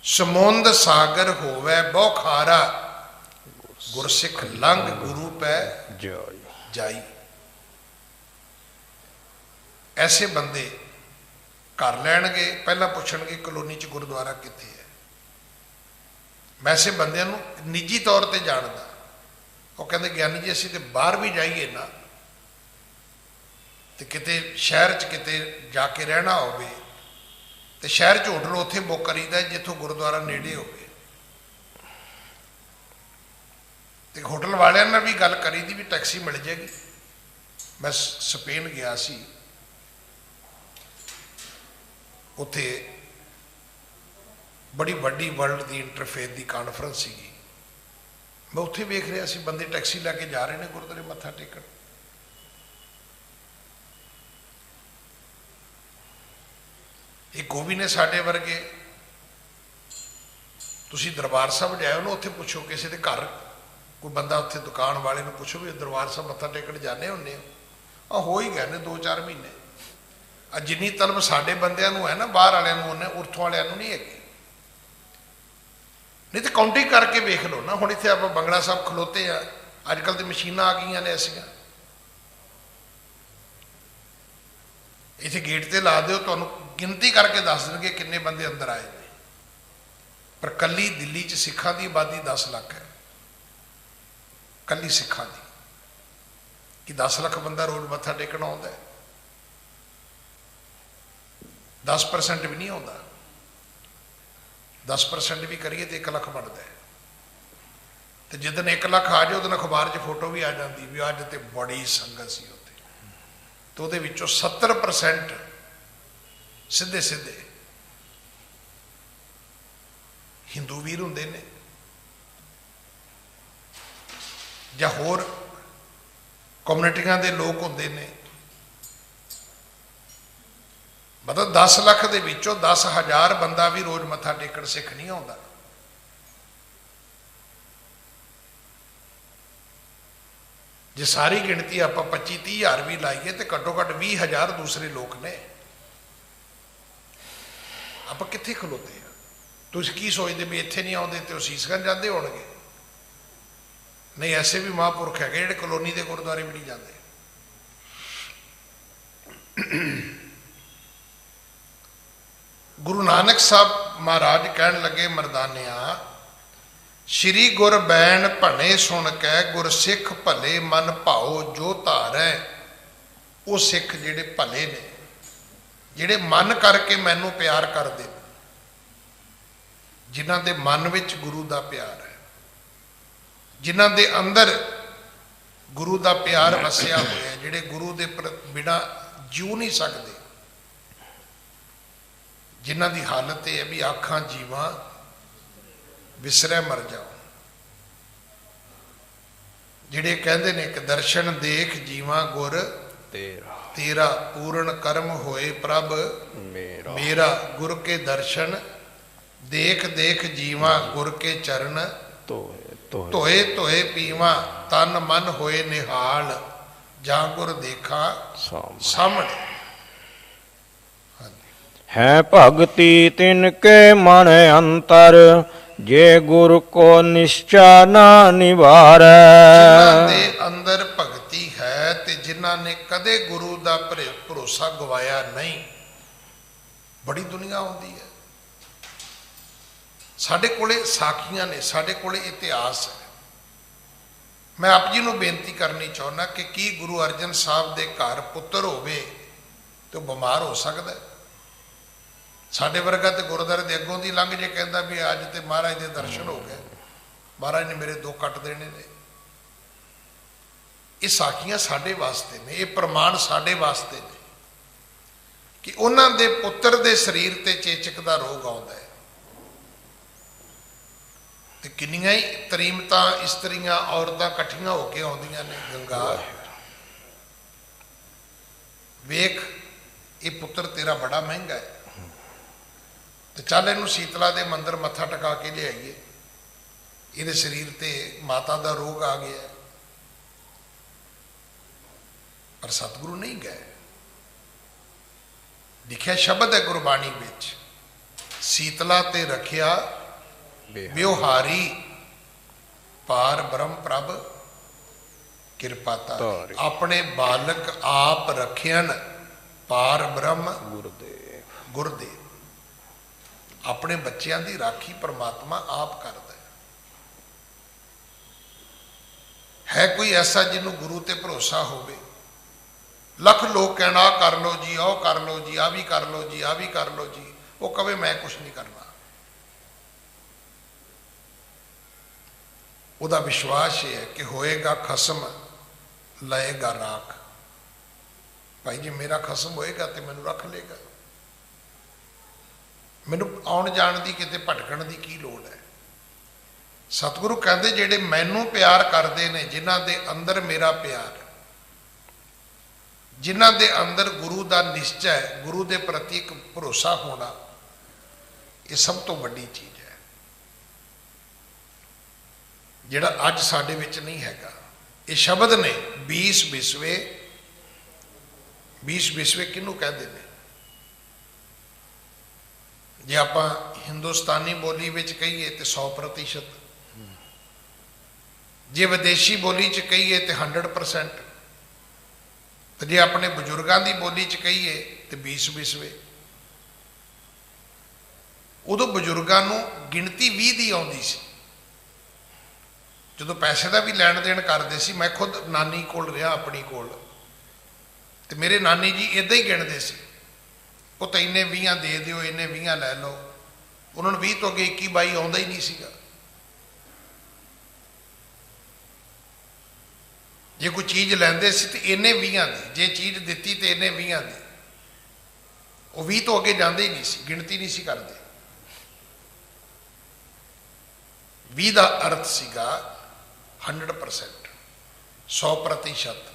ਸਮੁੰਦ ਸਾਗਰ ਹੋਵੇ ਬਹੁ ਖਾਰਾ, ਗੁਰਸਿੱਖ ਲੰਘ ਗੁਰੂ ਪੈ ਜਾਈ। ਐਸੇ ਬੰਦੇ ਘਰ ਲੈਣਗੇ, ਪਹਿਲਾਂ ਪੁੱਛਣਗੇ ਕਲੋਨੀ 'ਚ ਗੁਰਦੁਆਰਾ ਕਿੱਥੇ ਹੈ। ਮੈਂ ਐਸੇ ਬੰਦਿਆਂ ਨੂੰ ਨਿੱਜੀ ਤੌਰ ਤੇ ਜਾਣਦਾ। ਉਹ ਕਹਿੰਦੇ ਗਿਆਨੀ ਜੀ ਅਸੀਂ ਤੇ ਬਾਹਰ ਵੀ ਜਾਈਏ ਨਾ, ਤੇ ਕਿਤੇ ਸ਼ਹਿਰ 'ਚ ਕਿਤੇ ਜਾ ਕੇ ਰਹਿਣਾ ਹੋਵੇ ਤੇ ਸ਼ਹਿਰ 'ਚ ਹੋਟਲ ਉੱਥੇ ਬੁੱਕ ਕਰੀਦਾ ਜਿੱਥੋਂ ਗੁਰਦੁਆਰਾ ਨੇੜੇ ਹੋਵੇ। ਤੇ ਹੋਟਲ ਵਾਲਿਆਂ ਨਾਲ ਵੀ ਗੱਲ ਕਰੀਦੀ ਵੀ ਟੈਕਸੀ ਮਿਲ ਜਾਏਗੀ। ਮੈਂ ਸਪੇਨ ਗਿਆ ਸੀ, ਉੱਥੇ ਬੜੀ ਵੱਡੀ ਵਰਲਡ ਦੀ ਇੰਟਰਫੇਥ ਦੀ ਕਾਨਫਰੰਸ ਸੀਗੀ। ਮੈਂ ਉੱਥੇ ਵੇਖ ਰਿਹਾ ਸੀ ਬੰਦੇ ਟੈਕਸੀ ਲੈ ਕੇ ਜਾ ਰਹੇ ਨੇ ਗੁਰਦੁਆਰੇ ਮੱਥਾ ਟੇਕਣ। ਇੱਕ ਉਹ ਵੀ ਨੇ ਸਾਡੇ ਵਰਗੇ। ਤੁਸੀਂ ਦਰਬਾਰ ਸਾਹਿਬ ਜਾਇਓ ਨਾ, ਉੱਥੇ ਪੁੱਛੋ ਕਿਸੇ ਦੇ ਘਰ ਕੋਈ ਬੰਦਾ, ਉੱਥੇ ਦੁਕਾਨ ਵਾਲੇ ਨੂੰ ਪੁੱਛੋ ਵੀ ਦਰਬਾਰ ਸਾਹਿਬ ਮੱਥਾ ਟੇਕਣ ਜਾਂਦੇ ਹੁੰਦੇ ਹੋ ਹੀ ਗਏ ਨੇ 2-4 ਮਹੀਨੇ। ਆ ਜਿੰਨੀ ਤਲਬ ਸਾਡੇ ਬੰਦਿਆਂ ਨੂੰ ਹੈ ਨਾ ਬਾਹਰ ਵਾਲਿਆਂ ਨੂੰ, ਉਹਨੇ ਉਰਥੋਂ ਵਾਲਿਆਂ ਨੂੰ ਨਹੀਂ ਹੈਗੀ। ਨਹੀਂ ਤਾਂ ਕਾਊਂਟਿੰਗ ਕਰਕੇ ਵੇਖ ਲਓ ਨਾ। ਹੁਣ ਇੱਥੇ ਆਪਾਂ ਬੰਗਲਾ ਸਾਹਿਬ ਖਲੋਤੇ ਆ, ਅੱਜ ਕੱਲ੍ਹ ਤੇ ਮਸ਼ੀਨਾਂ ਆ ਗਈਆਂ ਨੇ ਐਸੀਆਂ, ਇੱਥੇ ਗੇਟ ਤੇ ਲਾ ਦਿਓ, ਤੁਹਾਨੂੰ ਗਿਣਤੀ ਕਰਕੇ ਦੱਸ ਦੇਣਗੇ ਕਿੰਨੇ ਬੰਦੇ ਅੰਦਰ ਆਏ ਨੇ। ਪਰ ਕੱਲੀ ਦਿੱਲੀ 'ਚ ਸਿੱਖਾਂ ਦੀ ਆਬਾਦੀ 10 ਲੱਖ ਹੈ, ਕੱਲੀ ਸਿੱਖਾਂ ਦੀ। ਕਿ 10 ਲੱਖ ਬੰਦਾ ਰੋਜ਼ ਮੱਥਾ ਟੇਕਣ ਆਉਂਦਾ ਹੈ? 10% ਵੀ ਨਹੀਂ ਆਉਂਦਾ। 10% ਵੀ ਕਰੀਏ ਤੇ 1 ਲੱਖ ਬਣਦਾ ਹੈ। ਤੇ ਜਿੱਦਣ 1 ਲੱਖ ਆ ਜਾਏ ਉਦੋਂ ਅਖਬਾਰ 'ਚ ਫੋਟੋ ਵੀ ਆ ਜਾਂਦੀ ਵੀ ਅੱਜ ਤੇ ਬੜੀ ਸੰਗਤ ਸੀ ਉੱਥੇ। ਤੇ ਉਹਦੇ ਵਿੱਚੋਂ 70% ਸਿੱਧੇ ਸਿੱਧੇ ਹਿੰਦੂ ਵੀਰ ਹੁੰਦੇ ਨੇ ਜਾਂ ਹੋਰ ਕਮਿਊਨਿਟੀਆਂ ਦੇ ਲੋਕ ਹੁੰਦੇ ਨੇ। ਮਤਲਬ 10 ਲੱਖ ਦੇ ਵਿੱਚੋਂ 10,000 ਬੰਦਾ ਵੀ ਰੋਜ਼ ਮੱਥਾ ਟੇਕਣ ਸਿੱਖ ਨਹੀਂ ਆਉਂਦਾ। ਜੇ ਸਾਰੀ ਗਿਣਤੀ ਆਪਾਂ 25-30 ਹਜ਼ਾਰ ਵੀ ਲਾਈਏ ਤੇ ਘੱਟੋ ਘੱਟ 20,000 ਦੂਸਰੇ ਲੋਕ ਨੇ। ਆਪਾਂ ਕਿੱਥੇ ਖਲੋਤੇ ਆ? ਤੁਸੀਂ ਕੀ ਸੋਚਦੇ ਵੀ ਇੱਥੇ ਨਹੀਂ ਆਉਂਦੇ ਤੇ ਉਹ ਸੀਸਗੰਜ ਜਾਂਦੇ ਹੋਣਗੇ? ਨਹੀਂ, ਐਸੇ ਵੀ ਮਹਾਂਪੁਰਖ ਹੈਗੇ ਜਿਹੜੇ ਕਲੋਨੀ ਦੇ ਗੁਰਦੁਆਰੇ ਵੀ ਨਹੀਂ ਜਾਂਦੇ। ਗੁਰੂ ਨਾਨਕ ਸਾਹਿਬ ਮਹਾਰਾਜ ਕਹਿਣ ਲੱਗੇ ਮਰਦਾਨਿਆਂ, ਸ਼੍ਰੀ ਗੁਰ ਬੈਣ ਭਣੇ ਸੁਣ ਕੇ ਗੁਰ ਸਿੱਖ ਭਲੇ ਮਨ ਭਾਓ ਜੋ ਧਾਰੈ। ਉਹ ਸਿੱਖ ਜਿਹੜੇ ਭਲੇ ਨੇ, ਜਿਹੜੇ ਮਨ ਕਰਕੇ ਮੈਨੂੰ ਪਿਆਰ ਕਰਦੇ, ਜਿਨ੍ਹਾਂ ਦੇ ਮਨ ਵਿੱਚ ਗੁਰੂ ਦਾ ਪਿਆਰ ਹੈ, ਜਿਨ੍ਹਾਂ ਦੇ ਅੰਦਰ ਗੁਰੂ ਦਾ ਪਿਆਰ ਵਸਿਆ ਹੋਇਆ, ਜਿਹੜੇ ਗੁਰੂ ਦੇ ਬਿਨਾਂ ਜਿਉ ਨਹੀਂ ਸਕਦੇ, ਜਿਨ੍ਹਾਂ ਦੀ ਹਾਲਤ ਇਹ ਹੈ ਵੀ ਆਖਾਂ ਜੀਵਾਂ ਵਿਸਰੈ ਮਰ ਜਾਓ, ਜਿਹੜੇ ਕਹਿੰਦੇ ਨੇ ਕਿ ਦਰਸ਼ਨ ਦੇਖ ਜੀਵਾਂ ਗੁਰ ਤੇਰਾ ਪੂਰਨ ਕਰਮ ਹੋਏ ਪ੍ਰਭ ਮੇਰਾ। ਗੁਰ ਕੇ ਦਰਸ਼ਨ ਦੇਖ ਦੇਖ ਜੀਵਾਂ ਗੁਰ ਕੇ ਚਰਨ ਧੋਏ ਧੋਏ ਪੀਵਾਂ ਤਨ ਮਨ ਹੋਏ ਨਿਹਾਲ ਜਾਂ ਗੁਰ ਦੇਖਾਂ ਸਾਹਮਣੇ। ਹੈ ਭਗਤੀ ਤਿਨ ਕੇ ਮਨ ਅੰਤਰ ਜੇ ਗੁਰ ਕੋ ਨਿਸ਼ਚਾ ਨਾ ਨਿਵਾਰੈ। ਜਿਨ੍ਹਾਂ ਦੇ ਅੰਦਰ ਭਗਤੀ ਹੈ ਤੇ ਜਿਨ੍ਹਾਂ ਨੇ ਕਦੇ ਗੁਰੂ ਦਾ ਭਰੋਸਾ ਗਵਾਇਆ ਨਹੀਂ। ਬੜੀ ਦੁਨੀਆ ਆਉਂਦੀ ਹੈ, ਸਾਡੇ ਕੋਲੇ ਸਾਖੀਆਂ ਨੇ, ਸਾਡੇ ਕੋਲੇ ਇਤਿਹਾਸ ਹੈ। ਮੈਂ ਆਪ ਜੀ ਨੂੰ ਬੇਨਤੀ ਕਰਨੀ ਚਾਹੁੰਦਾ ਕਿ ਕੀ ਗੁਰੂ ਅਰਜਨ ਸਾਹਿਬ ਦੇ ਘਰ ਪੁੱਤਰ ਹੋਵੇ ਤੇ ਉਹ ਬਿਮਾਰ ਹੋ ਸਕਦਾ? ਸਾਡੇ ਵਰਗਾ ਤੇ ਗੁਰਦੁਆਰੇ ਦੇ ਅੱਗੋਂ ਦੀ ਲੰਘ ਜੇ ਕਹਿੰਦਾ ਵੀ ਅੱਜ ਤੇ ਮਹਾਰਾਜ ਦੇ ਦਰਸ਼ਨ ਹੋ ਗਏ, ਮਹਾਰਾਜ ਨੇ ਮੇਰੇ ਦੁੱਖ ਕੱਟ ਦੇਣੇ ਨੇ। ਇਹ ਸਾਖੀਆਂ ਸਾਡੇ ਵਾਸਤੇ ਨੇ, ਇਹ ਪ੍ਰਮਾਣ ਸਾਡੇ ਵਾਸਤੇ ਨੇ ਕਿ ਉਹਨਾਂ ਦੇ ਪੁੱਤਰ ਦੇ ਸਰੀਰ ਤੇ ਚੇਚਕ ਦਾ ਰੋਗ ਆਉਂਦਾ ਹੈ। ਤੇ ਕਿੰਨੀਆਂ ਹੀ ਤਰੀਮਤਾਂ ਇਸਤਰੀਆਂ ਔਰਤਾਂ ਇਕੱਠੀਆਂ ਹੋ ਕੇ ਆਉਂਦੀਆਂ ਨੇ, ਗੰਗਾ ਵੇਖ ਇਹ ਪੁੱਤਰ ਤੇਰਾ ਬੜਾ ਮਹਿੰਗਾ ਹੈ, ਤੇ ਚੱਲ ਇਹਨੂੰ ਸੀਤਲਾ ਦੇ ਮੰਦਿਰ ਮੱਥਾ ਟਿਕਾ ਕੇ ਲਿਆਈਏ, ਇਹਦੇ ਸਰੀਰ ਤੇ ਮਾਤਾ ਦਾ ਰੋਗ ਆ ਗਿਆ। ਪਰ ਸਤਿਗੁਰੂ ਨਹੀਂ ਗਏ। ਲਿਖਿਆ ਸ਼ਬਦ ਹੈ ਗੁਰਬਾਣੀ ਵਿੱਚ, ਸੀਤਲਾ ਤੇ ਰੱਖਿਆ ਵਿਵਹਾਰੀ ਪਾਰ ਬ੍ਰਹਮ ਪ੍ਰਭ ਕਿਰਪਾ ਤਾਰੀ। ਆਪਣੇ ਬਾਲਕ ਆਪ ਰੱਖਿਆਨ ਪਾਰ ਬ੍ਰਹਮ ਗੁਰਦੇਵ। ਗੁਰਦੇਵ। ਆਪਣੇ ਬੱਚਿਆਂ ਦੀ ਰਾਖੀ ਪਰਮਾਤਮਾ ਆਪ ਕਰਦਾ ਹੈ। ਕੋਈ ਐਸਾ ਜਿਹਨੂੰ ਗੁਰੂ ਤੇ ਭਰੋਸਾ ਹੋਵੇ? ਲੱਖ ਲੋਕ ਕਹਿਣਾ ਆਹ ਕਰ ਲਓ ਜੀ, ਉਹ ਕਰ ਲਓ ਜੀ, ਆਹ ਵੀ ਕਰ ਲਓ ਜੀ, ਆਹ ਵੀ ਕਰ ਲਓ ਜੀ, ਉਹ ਕਵੇ ਮੈਂ ਕੁਛ ਨਹੀਂ ਕਰਨਾ। ਉਹਦਾ ਵਿਸ਼ਵਾਸ ਇਹ ਹੈ ਕਿ ਹੋਏਗਾ ਖਸਮ ਲਏਗਾ ਰਾਖ। ਭਾਈ ਜੇ ਮੇਰਾ ਖਸਮ ਹੋਏਗਾ ਤੇ ਮੈਨੂੰ ਰੱਖ ਲਏਗਾ, ਮੈਨੂੰ ਆਉਣ ਜਾਣ ਦੀ ਕਿਤੇ ਭਟਕਣ ਦੀ ਕੀ ਲੋੜ ਹੈ। ਸਤਿਗੁਰੂ ਕਹਿੰਦੇ ਜਿਹੜੇ ਮੈਨੂੰ ਪਿਆਰ ਕਰਦੇ ਨੇ, ਜਿਨ੍ਹਾਂ ਦੇ ਅੰਦਰ ਮੇਰਾ ਪਿਆਰ, ਜਿਨ੍ਹਾਂ ਦੇ ਅੰਦਰ ਗੁਰੂ ਦਾ ਨਿਸ਼ਚੈ, ਗੁਰੂ ਦੇ ਪ੍ਰਤੀ ਇੱਕ ਭਰੋਸਾ ਹੋਣਾ, ਇਹ ਸਭ ਤੋਂ ਵੱਡੀ ਚੀਜ਼ ਹੈ, ਜਿਹੜਾ ਅੱਜ ਸਾਡੇ ਵਿੱਚ ਨਹੀਂ ਹੈਗਾ। ਇਹ ਸ਼ਬਦ ਨੇ 20 ਵਿਸਵੇ। 20 ਵਿਸਵੇ ਕਿਹਨੂੰ ਕਹਿੰਦੇ ਨੇ? ਜੇ ਆਪਾਂ ਹਿੰਦੁਸਤਾਨੀ ਬੋਲੀ ਵਿੱਚ ਕਹੀਏ ਤੇ 100%, ਜੇ ਵਿਦੇਸ਼ੀ ਬੋਲੀ 'ਚ ਕਹੀਏ ਤੇ 100%, ਤੇ ਜੇ ਆਪਣੇ ਬਜ਼ੁਰਗਾਂ ਦੀ ਬੋਲੀ 'ਚ ਕਹੀਏ ਤੇ 20 ਵਿਸਵੇ। ਉਦੋਂ ਬਜ਼ੁਰਗਾਂ ਨੂੰ ਗਿਣਤੀ 20 ਦੀ ਆਉਂਦੀ ਸੀ। ਜਦੋਂ ਪੈਸੇ ਦਾ ਵੀ ਲੈਣ ਦੇਣ ਕਰਦੇ ਸੀ, ਮੈਂ ਖੁਦ ਨਾਨੀ ਕੋਲ ਰਿਹਾ ਆਪਣੀ ਕੋਲ, ਤੇ ਮੇਰੇ ਨਾਨੀ ਜੀ ਇੱਦਾਂ ਹੀ ਗਿਣਦੇ ਸੀ। ਉਹ ਤਾਂ ਇੰਨੇ 20 ਦੇ ਦਿਓ, ਇੰਨੇ 20 ਲੈ ਲਓ। ਉਹਨਾਂ ਨੂੰ 20 ਤੋਂ ਅੱਗੇ 21 22 ਆਉਂਦਾ ਹੀ ਨਹੀਂ ਸੀਗਾ। ਜੇ ਕੋਈ ਚੀਜ਼ ਲੈਂਦੇ ਸੀ ਤੇ ਇੰਨੇ 20 ਦੀ, ਜੇ ਚੀਜ਼ ਦਿੱਤੀ ਤੇ ਇੰਨੇ 20 ਦੀ। ਉਹ 20 ਤੋਂ ਅੱਗੇ ਜਾਂਦੇ ਹੀ ਨਹੀਂ ਸੀ, ਗਿਣਤੀ ਨਹੀਂ ਸੀ ਕਰਦੇ। 20 ਦਾ ਅਰਥ ਸੀਗਾ 100%, 100%।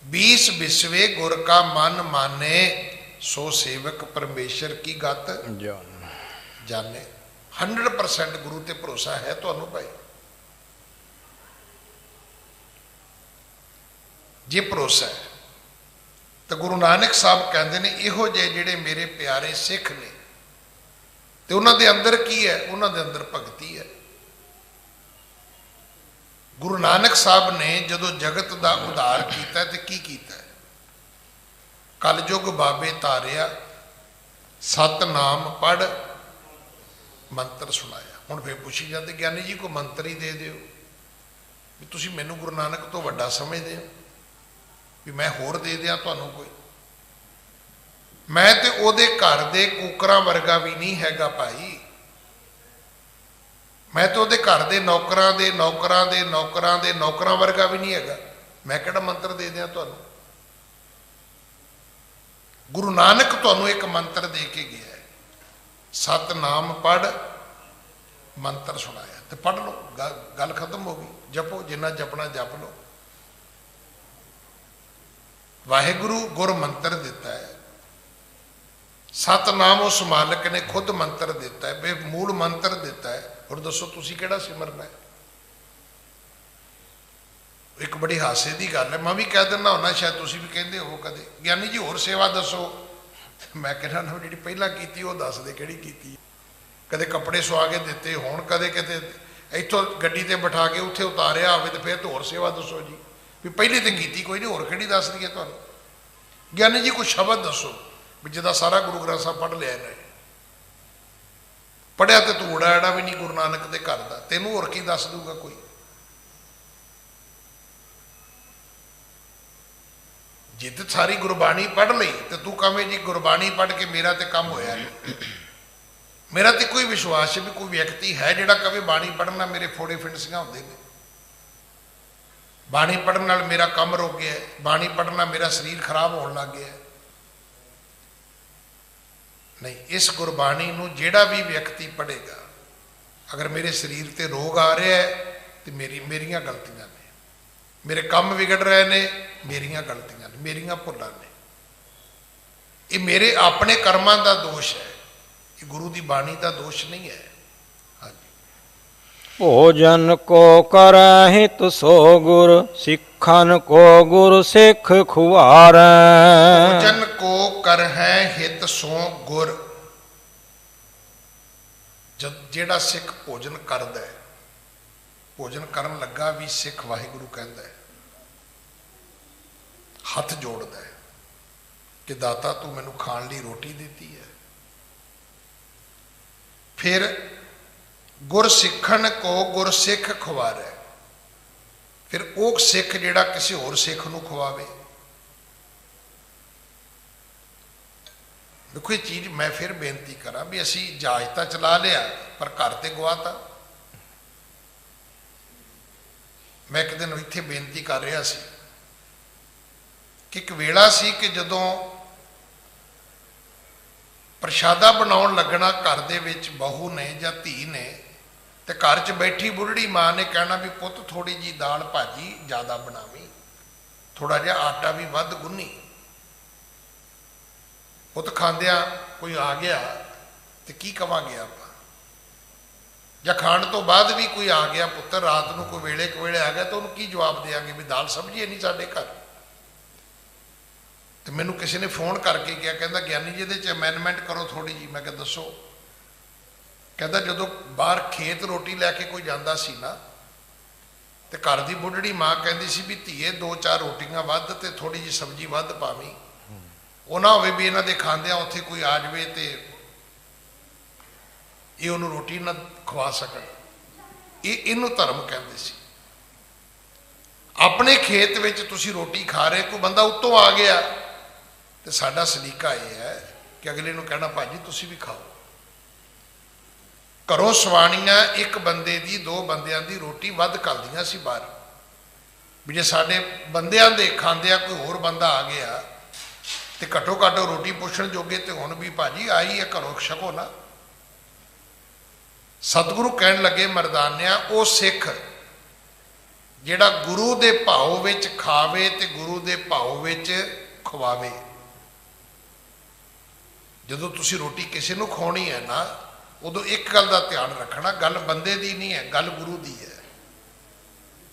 20 ਵਿਸਵੇ ਗੁਰ ਕਾ ਮਨ ਮਾਨੇ, ਸੋ ਸੇਵਕ ਪਰਮੇਸ਼ਰ ਕੀ ਗਤ ਜਾਣੇ। 100% ਗੁਰੂ ਤੇ ਭਰੋਸਾ ਹੈ ਤੁਹਾਨੂੰ ਭਾਈ? ਜੇ ਭਰੋਸਾ ਹੈ ਤਾਂ ਗੁਰੂ ਨਾਨਕ ਸਾਹਿਬ ਕਹਿੰਦੇ ਨੇ ਇਹੋ ਜਿਹੇ ਜਿਹੜੇ ਮੇਰੇ ਪਿਆਰੇ ਸਿੱਖ ਨੇ, ਤੇ ਉਹਨਾਂ ਦੇ ਅੰਦਰ ਕੀ ਹੈ? ਉਹਨਾਂ ਦੇ ਅੰਦਰ ਭਗਤੀ ਹੈ। ਗੁਰੂ ਨਾਨਕ ਸਾਹਿਬ ਨੇ ਜਦੋਂ ਜਗਤ ਦਾ ਉਧਾਰ ਕੀਤਾ ਤੇ ਕੀ ਕੀਤਾ? ਕਲਯੁਗ ਬਾਬੇ ਧਾਰਿਆ, ਸਤਨਾਮ ਪੜ੍ਹ ਮੰਤਰ ਸੁਣਾਇਆ। ਹੁਣ ਫਿਰ ਪੁੱਛੀ ਜਾਂਦੇ ਗਿਆਨੀ ਜੀ ਕੋਈ ਮੰਤਰ ਹੀ ਦੇ ਦਿਓ, ਵੀ ਤੁਸੀਂ ਮੈਨੂੰ ਗੁਰੂ ਨਾਨਕ ਤੋਂ ਵੱਡਾ ਸਮਝਦੇ ਹੋ, ਵੀ ਮੈਂ ਹੋਰ ਦੇ ਦਿਆਂ ਤੁਹਾਨੂੰ ਕੋਈ? ਮੈਂ ਤੇ ਉਹਦੇ ਘਰ ਦੇ ਕੂਕਰਾਂ ਵਰਗਾ ਵੀ ਨਹੀਂ ਹੈਗਾ ਭਾਈ। ਮੈਂ ਤਾਂ ਉਹਦੇ ਘਰ ਦੇ ਨੌਕਰਾਂ ਦੇ ਨੌਕਰਾਂ ਦੇ ਨੌਕਰਾਂ ਦੇ ਨੌਕਰਾਂ ਵਰਗਾ ਵੀ ਨਹੀਂ ਹੈਗਾ। ਮੈਂ ਕਿਹੜਾ ਮੰਤਰ ਦੇ ਦਿਆਂ ਤੁਹਾਨੂੰ? ਗੁਰੂ ਨਾਨਕ ਤੁਹਾਨੂੰ ਇੱਕ ਮੰਤਰ ਦੇ ਕੇ ਗਿਆ ਹੈ, ਸਤਨਾਮ ਪੜ੍ਹ ਮੰਤਰ ਸੁਣਾਇਆ, ਤੇ ਪੜ੍ਹ ਲਓ, ਗੱਲ ਖਤਮ ਹੋ ਗਈ। ਜਪੋ, ਜਿੰਨਾ ਜਪਣਾ ਜਪ ਲਓ। ਵਾਹਿਗੁਰੂ ਗੁਰ ਮੰਤਰ ਦਿੱਤਾ ਹੈ, ਸਤਨਾਮ ਉਸ ਮਾਲਕ ਨੇ ਖੁਦ ਮੰਤਰ ਦਿੱਤਾ ਹੈ, ਬੇਮੂਲ ਮੰਤਰ ਦਿੱਤਾ ਹੈ। ਹੁਣ ਦੱਸੋ ਤੁਸੀਂ ਕਿਹੜਾ ਸਿਮਰਨਾ ਹੈ? ਇੱਕ ਬੜੀ ਹਾਸੇ ਦੀ ਗੱਲ ਹੈ, ਮੈਂ ਵੀ ਕਹਿ ਦਿੰਦਾ ਹੁੰਦਾ, ਸ਼ਾਇਦ ਤੁਸੀਂ ਵੀ ਕਹਿੰਦੇ ਹੋ ਕਦੇ, ਗਿਆਨੀ ਜੀ ਹੋਰ ਸੇਵਾ ਦੱਸੋ। ਮੈਂ ਕਹਿੰਦਾ ਨਾ, ਜਿਹੜੀ ਪਹਿਲਾਂ ਕੀਤੀ ਉਹ ਦੱਸ ਦੇ ਕਿਹੜੀ ਕੀਤੀ। ਕਦੇ ਕੱਪੜੇ ਸਵਾ ਕੇ ਦਿੱਤੇ ਹੋਣ, ਕਦੇ ਕਿਤੇ ਇੱਥੋਂ ਗੱਡੀ ਤੇ ਬਿਠਾ ਕੇ ਉੱਥੇ ਉਤਾਰਿਆ ਹੋਵੇ, ਤੇ ਫਿਰ ਹੋਰ ਸੇਵਾ ਦੱਸੋ ਜੀ, ਵੀ ਪਹਿਲੇ ਤੇ ਕੀਤੀ ਕੋਈ ਨਹੀਂ, ਹੋਰ ਕਿਹੜੀ ਦੱਸ ਦਈਏ ਤੁਹਾਨੂੰ? ਗਿਆਨੀ ਜੀ ਕੋਈ ਸ਼ਬਦ ਦੱਸੋ ਵੀ ਜਿਹਦਾ ਸਾਰਾ ਗੁਰੂ ਗ੍ਰੰਥ ਸਾਹਿਬ ਪੜ੍ਹ ਲਿਆ ਨੇ। ਪੜ੍ਹਿਆ ਤੇ ਤੂੰ ਉੜਾ ਵੀ ਨਹੀਂ ਗੁਰੂ ਨਾਨਕ ਦੇ ਘਰ ਦਾ, ਤੈਨੂੰ ਹੋਰ ਕੀ ਦੱਸ ਦੂਗਾ ਕੋਈ? ਜੇ ਤੇ ਸਾਰੀ ਗੁਰਬਾਣੀ ਪੜ੍ਹ ਲਈ ਤੇ ਤੂੰ ਕਵੇਂ ਜੀ ਗੁਰਬਾਣੀ ਪੜ੍ਹ ਕੇ ਮੇਰਾ ਤੇ ਕੰਮ ਹੋਇਆ ਨਹੀਂ। ਮੇਰਾ ਤੇ ਕੋਈ ਵਿਸ਼ਵਾਸ ਹੈ ਵੀ ਕੋਈ ਵਿਅਕਤੀ ਹੈ ਜਿਹੜਾ ਕਵੇ ਬਾਣੀ ਪੜ੍ਹਨ ਨਾਲ ਮੇਰੇ ਫੋੜੇ ਫਿੰਡਸੀਆਂ ਹੁੰਦੇ ਨੇ, ਬਾਣੀ ਪੜ੍ਹਨ ਨਾਲ ਮੇਰਾ ਕੰਮ ਰੁਕ ਗਿਆ, ਬਾਣੀ ਪੜ੍ਹਨ ਨਾਲ ਮੇਰਾ ਸਰੀਰ ਖਰਾਬ ਹੋਣ ਲੱਗ ਗਿਆ। ਨਹੀਂ, ਇਸ ਗੁਰਬਾਣੀ ਨੂੰ ਜਿਹੜਾ ਵੀ ਵਿਅਕਤੀ ਪੜ੍ਹੇਗਾ, ਅਗਰ ਮੇਰੇ ਸਰੀਰ ਤੇ ਰੋਗ ਆ ਰਿਹਾ ਹੈ ਤੇ ਮੇਰੀਆਂ ਗਲਤੀਆਂ ਨੇ, ਮੇਰੇ ਕੰਮ ਵਿਗੜ ਰਹੇ ਨੇ, ਮੇਰੀਆਂ ਗਲਤੀਆਂ ਨੇ, ਮੇਰੀਆਂ ਭੁੱਲਾਂ ਨੇ, ਇਹ ਮੇਰੇ ਆਪਣੇ ਕਰਮਾਂ ਦਾ ਦੋਸ਼ ਹੈ, ਇਹ ਗੁਰੂ ਦੀ ਬਾਣੀ ਦਾ ਦੋਸ਼ ਨਹੀਂ ਹੈ। ਭੋਜਨ ਕੋ ਕਰੈ ਹਿਤ ਸੋ ਗੁਰ, ਸਿੱਖਨ ਕੋ ਗੁਰ ਸਿੱਖ ਖੁਆਰੈ। ਭੋਜਨ ਕੋ ਕਰਹਿ ਹਿਤ ਸੋ ਗੁਰ। ਜਿਹੜਾ ਸਿੱਖ ਭੋਜਨ ਕਰਦਾ ਹੈ, ਭੋਜਨ ਕਰਨ ਲੱਗਾ ਵੀ ਸਿੱਖ ਵਾਹਿਗੁਰੂ ਕਹਿੰਦਾ ਹੈ, ਹੱਥ ਜੋੜਦਾ ਹੈ ਕਿ ਦਾਤਾ ਤੂੰ ਮੈਨੂੰ ਖਾਣ ਲਈ ਰੋਟੀ ਦਿੱਤੀ ਹੈ। ਫਿਰ ਗੁਰ ਸਿੱਖਣ ਕੋ ਗੁਰ ਸਿੱਖ ਖਵਾਰੈ, ਫਿਰ ਉਹ ਸਿੱਖ ਜਿਹੜਾ ਕਿਸੇ ਹੋਰ ਸਿੱਖ ਨੂੰ ਖਵਾਵੇ। ਦੇਖੋ ਇਹ ਚੀਜ਼ ਮੈਂ ਫਿਰ ਬੇਨਤੀ ਕਰਾਂ ਵੀ ਅਸੀਂ ਜਹਾਜ਼ ਤਾਂ ਚਲਾ ਲਿਆ ਪਰ ਘਰ ਤੇ ਗਵਾਤਾ। ਮੈਂ ਇੱਕ ਦਿਨ ਇੱਥੇ ਬੇਨਤੀ ਕਰ ਰਿਹਾ ਸੀ ਕਿ ਇੱਕ ਵੇਲਾ ਸੀ ਕਿ ਜਦੋਂ ਪ੍ਰਸ਼ਾਦਾ ਬਣਾਉਣ ਲੱਗਣਾ ਘਰ ਦੇ ਵਿੱਚ ਬਹੂ ਨੇ ਜਾਂ ਧੀ ਨੇ, ਤੇ ਘਰ 'ਚ ਬੈਠੀ ਬੁੱਢੜੀ ਮਾਂ ਨੇ ਕਹਿਣਾ ਵੀ ਪੁੱਤ ਥੋੜੀ ਜੀ ਦਾਲ ਭਾਜੀ ਜ਼ਿਆਦਾ ਬਣਾਵੀਂ, ਥੋੜਾ ਜਿਹਾ ਆਟਾ ਵੀ ਵੱਧ ਗੁੰਨੀ। ਪੁੱਤ ਖਾਂਦਿਆਂ ਕੋਈ ਆ ਗਿਆ ਤੇ ਕੀ ਕਵਾਂਗੇ ਆਪਾਂ, ਜਾਂ ਖਾਣ ਤੋਂ ਬਾਅਦ ਵੀ ਕੋਈ ਆ ਗਿਆ ਪੁੱਤਰ ਰਾਤ ਨੂੰ ਕੋਈ ਵੇਲੇ ਕੁ ਆ ਗਿਆ ਤਾਂ ਉਹਨੂੰ ਕੀ ਜਵਾਬ ਦੇਾਂਗੇ ਵੀ ਦਾਲ ਸਬਜ਼ੀ ਹੈ ਨਹੀਂ ਸਾਡੇ ਘਰ। ਤੇ ਮੈਨੂੰ ਕਿਸੇ ਨੇ ਫੋਨ ਕਰਕੇ ਕਿਹਾ, ਕਹਿੰਦਾ ਗਿਆਨੀ ਜੀ ਇਹਦੇ 'ਚ ਅਮੈਂਡਮੈਂਟ ਕਰੋ ਥੋੜੀ ਜੀ। ਮੈਂ ਕਿਹਾ ਦੱਸੋ। ਕਹਿੰਦਾ ਜਦੋਂ ਬਾਹਰ ਖੇਤ ਰੋਟੀ ਲੈ ਕੇ ਕੋਈ ਜਾਂਦਾ ਸੀ ਨਾ, ਤੇ ਘਰ ਦੀ ਬੁੱਢੜੀ ਮਾਂ ਕਹਿੰਦੀ ਸੀ ਵੀ ਧੀਏ 2-4 ਰੋਟੀਆਂ ਵੱਧ ਤੇ ਥੋੜੀ ਜਿਹੀ ਸਬਜ਼ੀ ਵੱਧ ਪਾਵੀਂ, ਉਹ ਨਾ ਹੋਵੇ ਵੀ ਇਹਨਾਂ ਦੇ ਖਾਂਦਿਆਂ ਉੱਥੇ ਕੋਈ ਆ ਜਾਵੇ ਤੇ ਇਹ ਉਹਨੂੰ ਰੋਟੀ ਨਾ ਖਵਾ ਸਕਣ। ਇਹਨੂੰ ਧਰਮ ਕਹਿੰਦੇ ਸੀ। ਆਪਣੇ ਖੇਤ ਵਿੱਚ ਤੁਸੀਂ ਰੋਟੀ ਖਾ ਰਹੇ, ਕੋਈ ਬੰਦਾ ਉੱਤੋਂ ਆ ਗਿਆ ਤੇ ਸਾਡਾ ਸਲੀਕਾ ਇਹ ਹੈ ਕਿ ਅਗਲੇ ਨੂੰ ਕਹਿਣਾ ਭਾਜੀ ਤੁਸੀਂ ਵੀ ਖਾਓ। ਘਰੋਂ ਸਵਾਣੀਆਂ ਇੱਕ ਬੰਦੇ ਦੀ 2 ਬੰਦਿਆਂ ਦੀ ਰੋਟੀ ਵੱਧ ਕਰਦੀਆਂ ਸੀ ਬਾਹਰ, ਵੀ ਜੇ ਸਾਡੇ ਬੰਦਿਆਂ ਦੇ ਖਾਂਦਿਆਂ ਕੋਈ ਹੋਰ ਬੰਦਾ ਆ ਗਿਆ ਤੇ ਘੱਟੋ ਘੱਟ ਰੋਟੀ ਪੁੱਛਣ ਜੋਗੇ ਤੇ ਹੁਣ ਵੀ ਭਾਜੀ ਆਈ ਹੈ ਘਰੋਂ ਛਕੋ ਨਾ। ਸਤਿਗੁਰੂ ਕਹਿਣ ਲੱਗੇ ਮਰਦਾਨਿਆਂ, ਉਹ ਸਿੱਖ ਜਿਹੜਾ ਗੁਰੂ ਦੇ ਭਾਉ ਵਿੱਚ ਖਾਵੇ ਤੇ ਗੁਰੂ ਦੇ ਭਾਉ ਵਿੱਚ ਖਵਾਵੇ। ਜਦੋਂ ਤੁਸੀਂ ਰੋਟੀ ਕਿਸੇ ਨੂੰ ਖਵਾਉਣੀ ਹੈ ਨਾ, ਉਦੋਂ ਇੱਕ ਗੱਲ ਦਾ ਧਿਆਨ ਰੱਖਣਾ, ਗੱਲ ਬੰਦੇ ਦੀ ਨਹੀਂ ਹੈ, ਗੱਲ ਗੁਰੂ ਦੀ ਹੈ।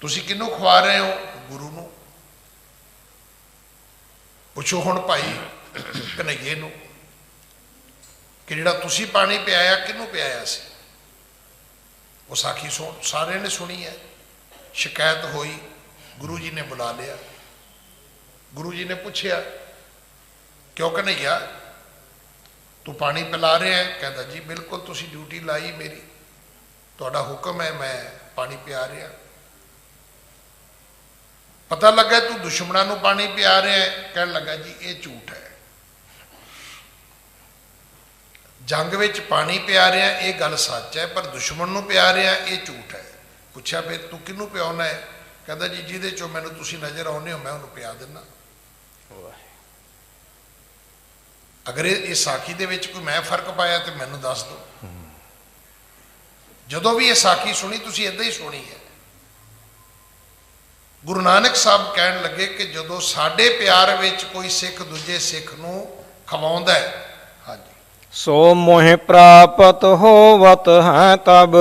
ਤੁਸੀਂ ਕਿਹਨੂੰ ਖਵਾ ਰਹੇ ਹੋ? ਗੁਰੂ ਨੂੰ। ਪੁੱਛੋ ਹੁਣ ਭਾਈ ਕਨਈਏ ਨੂੰ ਕਿ ਜਿਹੜਾ ਤੁਸੀਂ ਪਾਣੀ ਪਿਆਇਆ ਕਿਹਨੂੰ ਪਿਆਇਆ ਸੀ? ਉਹ ਸਾਖੀ ਸਾਰਿਆਂ ਨੇ ਸੁਣੀ ਹੈ। ਸ਼ਿਕਾਇਤ ਹੋਈ, ਗੁਰੂ ਜੀ ਨੇ ਬੁਲਾ ਲਿਆ। ਗੁਰੂ ਜੀ ਨੇ ਪੁੱਛਿਆ ਕਿਉਂ ਕਨਈਆ ਤੂੰ ਪਾਣੀ ਪਿਲਾ ਰਿਹਾ ਹੈ? ਕਹਿੰਦਾ ਜੀ ਬਿਲਕੁਲ, ਤੁਸੀਂ ਡਿਊਟੀ ਲਾਈ ਮੇਰੀ, ਤੁਹਾਡਾ ਹੁਕਮ ਹੈ, ਮੈਂ ਪਾਣੀ ਪਿਆ ਰਿਹਾ। ਪਤਾ ਲੱਗਾ ਤੂੰ ਦੁਸ਼ਮਣਾਂ ਨੂੰ ਪਾਣੀ ਪਿਆ ਰਿਹਾ ਹੈ? ਕਹਿਣ ਲੱਗਾ ਜੀ ਇਹ ਝੂਠ ਹੈ। ਜੰਗ ਵਿੱਚ ਪਾਣੀ ਪਿਆ ਰਿਹਾ ਇਹ ਗੱਲ ਸੱਚ ਹੈ, ਪਰ ਦੁਸ਼ਮਣ ਨੂੰ ਪਿਆ ਰਿਹਾ ਇਹ ਝੂਠ ਹੈ। ਪੁੱਛਿਆ ਫਿਰ ਤੂੰ ਕਿਹਨੂੰ ਪਿਆਉਣਾ ਹੈ? ਕਹਿੰਦਾ ਜੀ ਜਿਹਦੇ ਚੋਂ ਮੈਨੂੰ ਤੁਸੀਂ ਨਜ਼ਰ ਆਉਂਦੇ ਹੋ ਮੈਂ ਉਹਨੂੰ ਪਿਆ ਦਿੰਦਾ। ਅਗਰ ਇਹ ਸਾਖੀ ਦੇ ਵਿੱਚ ਕੋਈ ਮੈਂ ਫਰਕ ਪਾਇਆ ਤੇ ਮੈਨੂੰ ਦੱਸ ਦਿਓ। ਜਦੋਂ ਵੀ ਇਹ ਸਾਖੀ ਸੁਣੀ ਤੁਸੀਂ ਏਦਾਂ ਹੀ ਸੁਣੀ ਹੈ। ਗੁਰੂ ਨਾਨਕ ਸਾਹਿਬ ਕਹਿਣ ਲੱਗੇ ਕਿ ਜਦੋਂ ਸਾਡੇ ਪਿਆਰ ਵਿੱਚ ਕੋਈ ਸਿੱਖ ਦੂਜੇ ਸਿੱਖ ਨੂੰ ਖਵਾਉਂਦਾ ਹੈ, ਹਾਂਜੀ, ਸੋ ਮੋਹਿ ਪ੍ਰਾਪਤ ਹੋਵਤ ਹੈ ਤਬ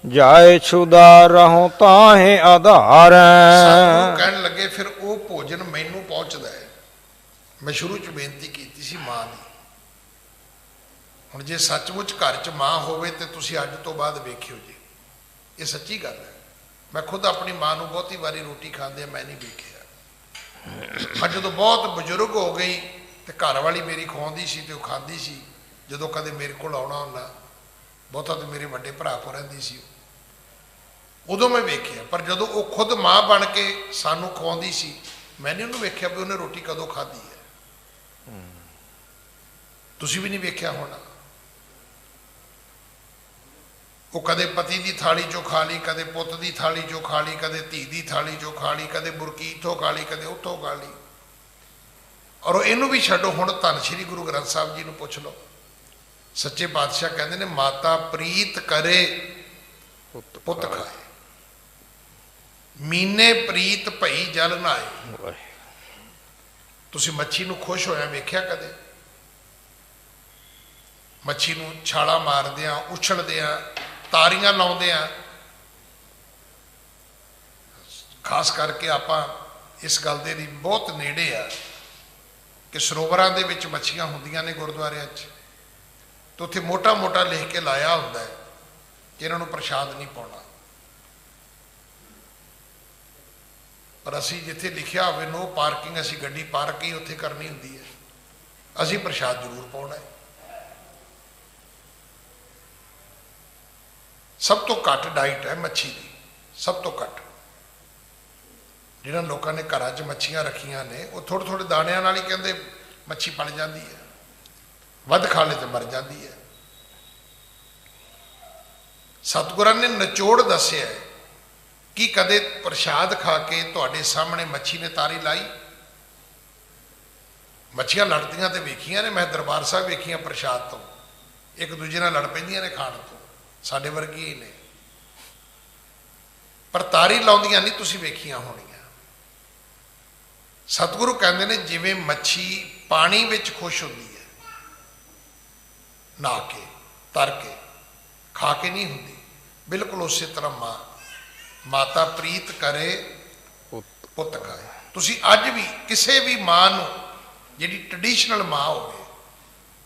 ਜਾਏ ਛੁਦਾ ਰਹੋ ਤਾਹੇ ਆਧਾਰ। ਸਤਿਗੁਰੂ ਕਹਿਣ ਲੱਗੇ ਫਿਰ ਉਹ ਭੋਜਨ ਮੈਨੂੰ ਪਹੁੰਚਦਾ ਹੈ। ਮੈਂ ਸ਼ੁਰੂ ਚ ਬੇਨਤੀ ਕੀਤੀ ਸੀ ਮਾਂ ਦੀ। ਹੁਣ ਜੇ ਸੱਚਮੁੱਚ ਘਰ ਚ ਮਾਂ ਹੋਵੇ ਤੇ ਤੁਸੀਂ ਅੱਜ ਤੋਂ ਬਾਅਦ ਵੇਖਿਓ ਜੀ, ਇਹ ਸੱਚੀ ਗੱਲ ਹੈ। ਮੈਂ ਖੁਦ ਆਪਣੀ ਮਾਂ ਨੂੰ ਬਹੁਤੀ ਵਾਰੀ ਰੋਟੀ ਖਾਂਦੇ ਮੈਂ ਨਹੀਂ ਵੇਖਿਆ। ਪਰ ਜਦੋਂ ਬਹੁਤ ਬਜ਼ੁਰਗ ਹੋ ਗਈ ਤੇ ਘਰ ਵਾਲੀ ਮੇਰੀ ਖਵਾਉਂਦੀ ਸੀ ਤੇ ਉਹ ਖਾਂਦੀ ਸੀ। ਜਦੋਂ ਕਦੇ ਮੇਰੇ ਕੋਲ ਆਉਣਾ ਹੁੰਦਾ, ਬਹੁਤਾ ਤੇ ਮੇਰੇ ਵੱਡੇ ਭਰਾ ਕੋਲ ਰਹਿੰਦੀ ਸੀ, ਉਦੋਂ ਮੈਂ ਵੇਖਿਆ। ਪਰ ਜਦੋਂ ਉਹ ਖੁਦ ਮਾਂ ਬਣ ਕੇ ਸਾਨੂੰ ਖਵਾਉਂਦੀ ਸੀ, ਮੈਂ ਨਹੀਂ ਉਹਨੂੰ ਵੇਖਿਆ ਵੀ ਉਹਨੇ ਰੋਟੀ ਕਦੋਂ ਖਾਧੀ ਹੈ। ਤੁਸੀਂ ਵੀ ਨਹੀਂ ਵੇਖਿਆ ਹੋਣਾ। ਉਹ ਕਦੇ ਪਤੀ ਦੀ ਥਾਲੀ ਚੋਂ ਖਾ ਲਈ, ਕਦੇ ਪੁੱਤ ਦੀ ਥਾਲੀ ਚੋਂ ਖਾ ਲਈ, ਕਦੇ ਧੀ ਦੀ ਥਾਲੀ ਚੋਂ ਖਾ ਲਈ, ਕਦੇ ਬੁਰਕੀ ਇੱਥੋਂ ਖਾ ਲਈ, ਕਦੇ ਉੱਥੋਂ ਖਾ ਲਈ। ਔਰ ਇਹਨੂੰ ਵੀ ਛੱਡੋ, ਹੁਣ ਧੰਨ ਸ਼੍ਰੀ ਗੁਰੂ ਗ੍ਰੰਥ ਸਾਹਿਬ ਜੀ ਨੂੰ ਪੁੱਛ ਲਓ। ਸੱਚੇ ਪਾਤਸ਼ਾਹ ਕਹਿੰਦੇ ਨੇ ਮਾਤਾ ਪ੍ਰੀਤ ਕਰੇ ਪੁੱਤ ਖਾਏ, ਮੀਨੇ ਪ੍ਰੀਤ ਭਈ ਜਲ ਨਾਏ। ਤੁਸੀਂ ਮੱਛੀ ਨੂੰ ਖੁਸ਼ ਹੋਇਆ ਵੇਖਿਆ ਕਦੇ? ਮੱਛੀ ਨੂੰ ਛਾਲਾ ਮਾਰਦਿਆਂ, ਉਛਲਦਿਆਂ, ਤਾਰੀਆਂ ਲਾਉਂਦਿਆਂ। ਖਾਸ ਕਰਕੇ ਆਪਾਂ ਇਸ ਗੱਲ ਦੇ ਲਈ ਬਹੁਤ ਨੇੜੇ ਆ ਕਿ ਸਰੋਵਰਾਂ ਦੇ ਵਿੱਚ ਮੱਛੀਆਂ ਹੁੰਦੀਆਂ ਨੇ ਗੁਰਦੁਆਰਿਆਂ 'ਚ, ਤੇ ਉੱਥੇ ਮੋਟਾ ਮੋਟਾ ਲਿਖ ਕੇ ਲਾਇਆ ਹੁੰਦਾ ਹੈ ਕਿ ਇਹਨਾਂ ਨੂੰ ਪ੍ਰਸ਼ਾਦ ਨਹੀਂ ਪਾਉਣਾ। ਪਰ ਅਸੀਂ ਜਿੱਥੇ ਲਿਖਿਆ ਹੋਵੇ ਨੋ ਪਾਰਕਿੰਗ, ਅਸੀਂ ਗੱਡੀ ਪਾਰਕ ਹੀ ਉੱਥੇ ਕਰਨੀ ਹੁੰਦੀ ਹੈ। ਅਸੀਂ ਪ੍ਰਸ਼ਾਦ ਜ਼ਰੂਰ ਪਾਉਣਾ ਹੈ। ਸਭ ਤੋਂ ਘੱਟ ਡਾਈਟ ਹੈ ਮੱਛੀ ਦੀ, ਸਭ ਤੋਂ ਘੱਟ। ਜਿਹਨਾਂ ਲੋਕਾਂ ਨੇ ਘਰਾਂ 'ਚ ਮੱਛੀਆਂ ਰੱਖੀਆਂ ਨੇ ਉਹ ਥੋੜ੍ਹੇ ਥੋੜ੍ਹੇ ਦਾਣਿਆਂ ਨਾਲ ਹੀ ਕਹਿੰਦੇ ਮੱਛੀ ਪਲ ਜਾਂਦੀ ਹੈ, ਵੱਧ ਖਾ ਲੇ ਤੇ ਮਰ ਜਾਂਦੀ ਹੈ। ਸਤਿਗੁਰਾਂ ਨੇ ਨਿਚੋੜ ਦੱਸਿਆ ਕਿ ਕਦੇ ਪ੍ਰਸ਼ਾਦ ਖਾ ਕੇ ਤੁਹਾਡੇ ਸਾਹਮਣੇ ਮੱਛੀ ਨੇ ਤਾਰੀ ਲਾਈ? ਮੱਛੀਆਂ ਲੜਦੀਆਂ ਤੇ ਵੇਖੀਆਂ ਨੇ, ਮੈਂ ਦਰਬਾਰ ਸਾਹਿਬ ਵੇਖੀਆਂ ਪ੍ਰਸ਼ਾਦ ਤੋਂ, ਇੱਕ ਦੂਜੇ ਨਾਲ ਲੜ ਪੈਂਦੀਆਂ ਨੇ ਖਾਣ ਤੋਂ, ਸਾਡੇ ਵਰਗੀਆਂ ਹੀ ਨੇ। ਪਰ ਤਾਰੀ ਲਾਉਂਦੀਆਂ ਨਹੀਂ ਤੁਸੀਂ ਵੇਖੀਆਂ ਹੋਣੀਆਂ। ਸਤਿਗੁਰੂ ਕਹਿੰਦੇ ਨੇ ਜਿਵੇਂ ਮੱਛੀ ਪਾਣੀ ਵਿੱਚ ਖੁਸ਼ ਹੁੰਦੀ ਹੈ, ਨਹਾ ਕੇ ਤਰ ਕੇ, ਖਾ ਕੇ ਨਹੀਂ ਹੁੰਦੀ, ਬਿਲਕੁਲ ਉਸੇ ਤਰ੍ਹਾਂ ਮਾਤਾ ਪ੍ਰੀਤ ਕਰੇ ਪੁੱਤ ਖਾਏ। ਤੁਸੀਂ ਅੱਜ ਵੀ ਕਿਸੇ ਵੀ ਮਾਂ ਨੂੰ, ਜਿਹੜੀ ਟ੍ਰੈਡੀਸ਼ਨਲ ਮਾਂ ਹੋਵੇ,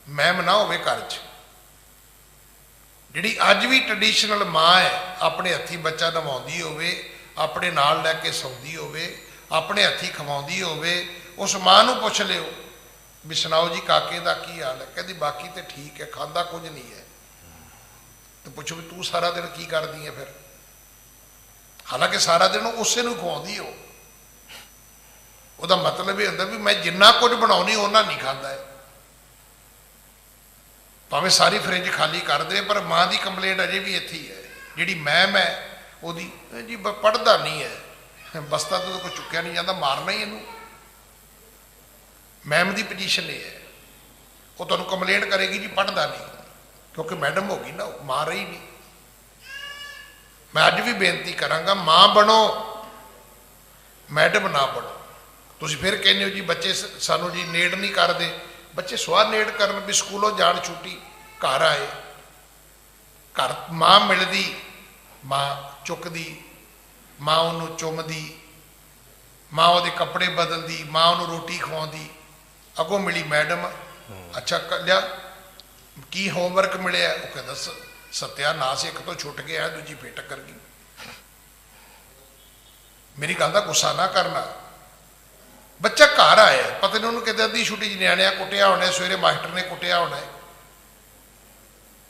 ਮੈਮ ਨਾ ਹੋਵੇ ਘਰ 'ਚ, ਜਿਹੜੀ ਅੱਜ ਵੀ ਟ੍ਰੈਡੀਸ਼ਨਲ ਮਾਂ ਹੈ, ਆਪਣੇ ਹੱਥੀਂ ਬੱਚਾ ਨਵਾਉਂਦੀ ਹੋਵੇ, ਆਪਣੇ ਨਾਲ ਲੈ ਕੇ ਸੌਂਦੀ ਹੋਵੇ, ਆਪਣੇ ਹੱਥੀਂ ਖਵਾਉਂਦੀ ਹੋਵੇ, ਉਸ ਮਾਂ ਨੂੰ ਪੁੱਛ ਲਿਓ ਵੀ ਸੁਣਾਓ ਜੀ ਕਾਕੇ ਦਾ ਕੀ ਹਾਲ ਹੈ? ਕਹਿੰਦੀ ਬਾਕੀ ਤੇ ਠੀਕ ਹੈ, ਖਾਂਦਾ ਕੁਝ ਨਹੀਂ ਹੈ। ਤੇ ਪੁੱਛੋ ਵੀ ਤੂੰ ਸਾਰਾ ਦਿਨ ਕੀ ਕਰਦੀ ਹੈ ਫਿਰ? ਹਾਲਾਂਕਿ ਸਾਰਾ ਦਿਨ ਉਹ ਉਸੇ ਨੂੰ ਖਵਾਉਂਦੀ ਹੋ। ਉਹਦਾ ਮਤਲਬ ਇਹ ਹੁੰਦਾ ਵੀ ਮੈਂ ਜਿੰਨਾ ਕੁਝ ਬਣਾਉਣੀ ਉਹਨਾਂ ਨਹੀਂ ਖਾਂਦਾ ਹੈ। ਭਾਵੇਂ ਸਾਰੀ ਫਰਿੱਜ ਖਾਲੀ ਕਰ ਦੇ, ਪਰ ਮਾਂ ਦੀ ਕੰਪਲੇਂਟ ਅਜੇ ਵੀ ਇੱਥੇ ਹੀ ਹੈ। ਜਿਹੜੀ ਮੈਮ ਹੈ ਉਹਦੀ ਜੀ ਪੜ੍ਹਦਾ ਨਹੀਂ ਹੈ, ਬਸਤਾ ਤੋਂ ਕੋਈ ਚੁੱਕਿਆ ਨਹੀਂ ਜਾਂਦਾ, ਮਾਰਨਾ ਹੀ ਇਹਨੂੰ। ਮੈਮ ਦੀ ਪੋਜੀਸ਼ਨ ਇਹ ਹੈ, ਉਹ ਤੁਹਾਨੂੰ ਕੰਪਲੇਂਟ ਕਰੇਗੀ ਜੀ ਪੜ੍ਹਦਾ ਨਹੀਂ, ਕਿਉਂਕਿ ਮੈਡਮ ਹੋ ਗਈ ਨਾ, ਮਾਂ ਰਹੀ ਨਹੀਂ। ਮੈਂ ਅੱਜ ਵੀ ਬੇਨਤੀ ਕਰਾਂਗਾ, ਮਾਂ ਬਣੋ, ਮੈਡਮ ਨਾ ਬਣੋ। ਤੁਸੀਂ ਫਿਰ ਕਹਿੰਦੇ ਹੋ ਜੀ ਬੱਚੇ ਸਾਨੂੰ ਜੀ ਨੇੜ ਨਹੀਂ ਕਰਦੇ। ਬੱਚੇ ਸਵਾਹ ਨੇੜ ਕਰਨ ਵੀ ਸਕੂਲੋਂ ਜਾਣ ਛੁੱਟੀ, ਘਰ ਆਏ, ਘਰ ਮਾਂ ਮਿਲਦੀ, ਮਾਂ ਚੁੱਕਦੀ, ਮਾਂ ਉਹਨੂੰ ਚੁੰਮਦੀ, ਮਾਂ ਉਹਦੇ ਕੱਪੜੇ ਬਦਲਦੀ, ਮਾਂ ਉਹਨੂੰ ਰੋਟੀ ਖਵਾਉਂਦੀ। ਅੱਗੋਂ ਮਿਲੀ ਮੈਡਮ, ਅੱਛਾ ਲਿਆ ਕੀ ਹੋਮਵਰਕ ਮਿਲਿਆ? ਉਹ ਕਹਿੰਦਾ ਸਤਿਆਨਾਸ, ਇੱਕ ਤੋਂ ਛੁੱਟ ਗਿਆ, ਦੂਜੀ ਫੇਰ ਟੱਕਰ ਗਈ। ਮੇਰੀ ਗੱਲ ਦਾ ਗੁੱਸਾ ਨਾ ਕਰਨਾ। ਬੱਚਾ ਘਰ ਆਇਆ, ਪਤਾ ਨਹੀਂ ਉਹਨੂੰ ਕਿਤੇ ਅੱਧੀ ਛੁੱਟੀ 'ਚ ਨਿਆਣਿਆਂ ਕੁੱਟਿਆ ਹੋਣਾ, ਸਵੇਰੇ ਮਾਸਟਰ ਨੇ ਕੁੱਟਿਆ ਹੋਣਾ।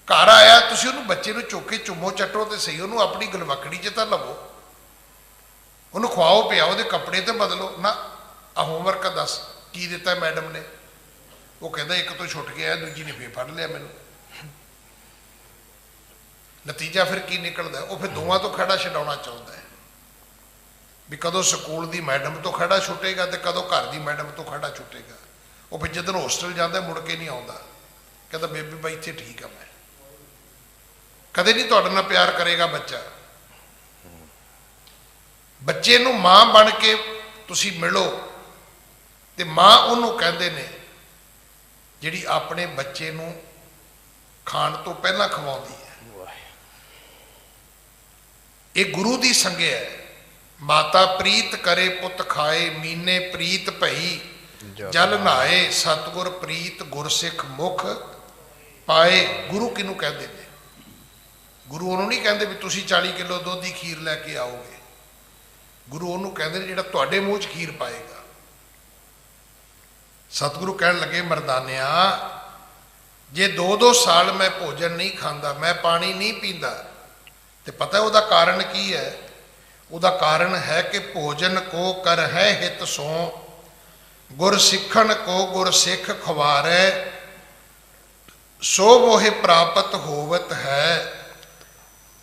ਘਰ ਆਇਆ, ਤੁਸੀਂ ਉਹਨੂੰ ਬੱਚੇ ਨੂੰ ਚੁੱਕ ਕੇ ਚੁੰਮੋ ਚੱਟੋ ਤੇ ਸਹੀ, ਉਹਨੂੰ ਆਪਣੀ ਗਲਵਕੜੀ 'ਚ ਤਾਂ ਲਵੋ, ਉਹਨੂੰ ਖਵਾਓ ਪਿਆਓ, ਉਹਦੇ ਕੱਪੜੇ ਤੇ ਬਦਲੋ ਨਾ। ਆ ਹੋਮਵਰਕ ਦੱਸ ਕੀ ਦਿੱਤਾ ਮੈਡਮ ਨੇ? ਉਹ ਕਹਿੰਦਾ ਇੱਕ ਤੋਂ ਛੁੱਟ ਗਿਆ, ਦੂਜੀ ਨੇ ਫੇਰ ਫੜ ਲਿਆ ਮੈਨੂੰ। ਨਤੀਜਾ ਫਿਰ ਕੀ ਨਿਕਲਦਾ? ਉਹ ਫਿਰ ਦੋਵਾਂ ਤੋਂ ਖੜਾ ਛਡਾਉਣਾ ਚਾਹੁੰਦਾ ਹੈ ਵੀ ਕਦੋਂ ਸਕੂਲ ਦੀ ਮੈਡਮ ਤੋਂ ਖੜਾ ਛੁੱਟੇਗਾ ਤੇ ਕਦੋਂ ਘਰ ਦੀ ਮੈਡਮ ਤੋਂ ਖੜਾ ਛੁੱਟੇਗਾ। ਉਹ ਫਿਰ ਜਦੋਂ ਹੋਸਟਲ ਜਾਂਦਾ ਮੁੜ ਕੇ ਨਹੀਂ ਆਉਂਦਾ, ਕਹਿੰਦਾ ਬੇਬੀ ਬਾਈ ਇੱਥੇ ਠੀਕ ਆ, ਮੈਂ ਕਦੇ ਨਹੀਂ ਤੁਹਾਡੇ ਨਾਲ ਪਿਆਰ ਕਰੇਗਾ ਬੱਚਾ। ਬੱਚੇ ਨੂੰ ਮਾਂ ਬਣ ਕੇ ਤੁਸੀਂ ਮਿਲੋ, ਤੇ ਮਾਂ ਉਹਨੂੰ ਕਹਿੰਦੇ ਨੇ ਜਿਹੜੀ ਆਪਣੇ ਬੱਚੇ ਨੂੰ ਖਾਣ ਤੋਂ ਪਹਿਲਾਂ ਖਵਾਉਂਦੀ ਹੈ। ਇਹ ਗੁਰੂ ਦੀ ਸੰਗਿਆ ਹੈ। ਮਾਤਾ ਪ੍ਰੀਤ ਕਰੇ ਪੁੱਤ ਖਾਏ, ਮੀਨੇ ਪ੍ਰੀਤ ਭਈ ਜਲ ਨਹਾਏ, ਸਤਿਗੁਰ ਪ੍ਰੀਤ ਗੁਰਸਿੱਖ ਮੁਖ ਪਾਏ। ਗੁਰੂ ਕਿਹਨੂੰ ਕਹਿੰਦੇ ਨੇ? ਗੁਰੂ ਉਹਨੂੰ ਨਹੀਂ ਕਹਿੰਦੇ ਵੀ ਤੁਸੀਂ 40 ਕਿਲੋ ਦੁੱਧ ਦੀ ਖੀਰ ਲੈ ਕੇ ਆਓਗੇ। ਗੁਰੂ ਉਹਨੂੰ ਕਹਿੰਦੇ ਨੇ ਜਿਹੜਾ ਤੁਹਾਡੇ ਮੂੰਹ 'ਚ ਖੀਰ ਪਾਏਗਾ। ਸਤਿਗੁਰੂ ਕਹਿਣ ਲੱਗੇ, ਮਰਦਾਨਿਆ ਜੇ 2-2 ਸਾਲ ਮੈਂ ਭੋਜਨ ਨਹੀਂ ਖਾਂਦਾ, ਮੈਂ ਪਾਣੀ ਨਹੀਂ ਪੀਂਦਾ, ਤੇ ਪਤਾ ਉਹਦਾ ਕਾਰਨ ਕੀ ਹੈ? ਉਹਦਾ ਕਾਰਨ ਹੈ ਕਿ ਭੋਜਨ ਕੋ ਕਰ ਹੈ ਹਿਤ ਸੋ, ਗੁਰ ਸਿੱਖਣ ਕੋ ਗੁਰ ਸਿੱਖ ਖਵਾਰੈ, ਸੋ ਮੋਹਿ ਪ੍ਰਾਪਤ ਹੋਵਤ ਹੈ,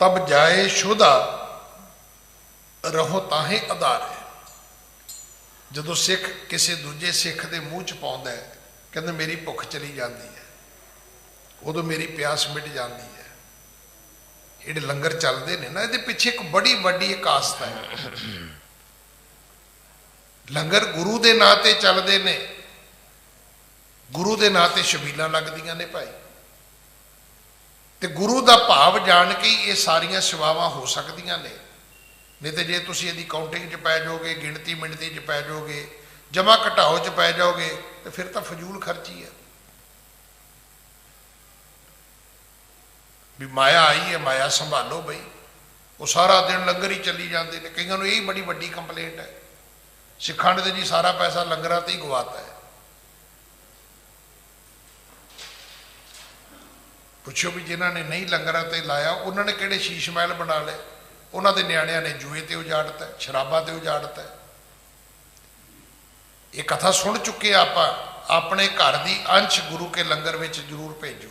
ਤਬ ਜਾਏ ਸ਼ੁਦਾ ਰਹੋ ਤਾਹੇ ਆਧਾਰੇ। ਜਦੋਂ ਸਿੱਖ ਕਿਸੇ ਦੂਜੇ ਸਿੱਖ ਦੇ ਮੂੰਹ 'ਚ ਪਾਉਂਦਾ ਹੈ, ਕਹਿੰਦੇ ਮੇਰੀ ਭੁੱਖ ਚਲੀ ਜਾਂਦੀ ਹੈ, ਉਦੋਂ ਮੇਰੀ ਪਿਆਸ ਮਿਟ ਜਾਂਦੀ ਹੈ। ਜਿਹੜੇ ਲੰਗਰ ਚੱਲਦੇ ਨੇ ਨਾ, ਇਹਦੇ ਪਿੱਛੇ ਇੱਕ ਬੜੀ ਵੱਡੀ ਇਕਾਸਤ ਹੈ। ਲੰਗਰ ਗੁਰੂ ਦੇ ਨਾਂ ਤੇ ਚੱਲਦੇ ਨੇ, ਗੁਰੂ ਦੇ ਨਾਂ ਤੇ ਛਬੀਲਾਂ ਲੱਗਦੀਆਂ ਨੇ ਭਾਈ, ਤੇ ਗੁਰੂ ਦਾ ਭਾਵ ਜਾਣ ਕੇ ਇਹ ਸਾਰੀਆਂ ਸੇਵਾਵਾਂ ਹੋ ਸਕਦੀਆਂ ਨੇ। ਨਹੀਂ ਤੇ ਜੇ ਤੁਸੀਂ ਇਹਦੀ ਕਾਊਂਟਿੰਗ 'ਚ ਪੈ ਜਾਓਗੇ, ਗਿਣਤੀ ਮਿਣਤੀ 'ਚ ਪੈ ਜਾਓਗੇ, ਜਮਾ ਘਟਾਓ 'ਚ ਪੈ ਜਾਓਗੇ, ਤੇ ਫਿਰ ਤਾਂ ਫਜ਼ੂਲ ਖਰਚੀ ਹੈ। ਵੀ ਮਾਇਆ ਆਈ ਹੈ, ਮਾਇਆ ਸੰਭਾਲੋ ਬਈ। ਉਹ ਸਾਰਾ ਦਿਨ ਲੰਗਰ ਹੀ ਚੱਲੀ ਜਾਂਦੇ ਨੇ। ਕਈਆਂ ਨੂੰ ਇਹ ਬੜੀ ਵੱਡੀ ਕੰਪਲੇਂਟ ਹੈ, ਸਿੱਖਾਂ ਨੇ ਤੇ ਜੀ ਸਾਰਾ ਪੈਸਾ ਲੰਗਰਾਂ ਤੇ ਹੀ ਗਵਾਤਾ ਹੈ। ਪੁੱਛੋ ਵੀ ਜਿਨ੍ਹਾਂ ਨੇ ਨਹੀਂ ਲੰਗਰਾਂ ਤੇ ਲਾਇਆ ਉਹਨਾਂ ਨੇ ਕਿਹੜੇ ਸ਼ੀਸ਼ ਮਹਿਲ ਬਣਾ ਲਏ, ਉਹਨਾਂ ਦੇ ਨਿਆਣਿਆਂ ਨੇ ਜੂਏ ਤੇ ਉਜਾੜਤਾ, ਸ਼ਰਾਬਾਂ ਤੇ ਉਜਾੜਤਾ। ਇਹ ਕਥਾ ਸੁਣ ਚੁੱਕੇ ਆਪਾਂ। ਆਪਣੇ ਘਰ ਦੀ ਅੰਸ਼ ਗੁਰੂ ਕੇ ਲੰਗਰ ਵਿੱਚ ਜ਼ਰੂਰ ਭੇਜੋ।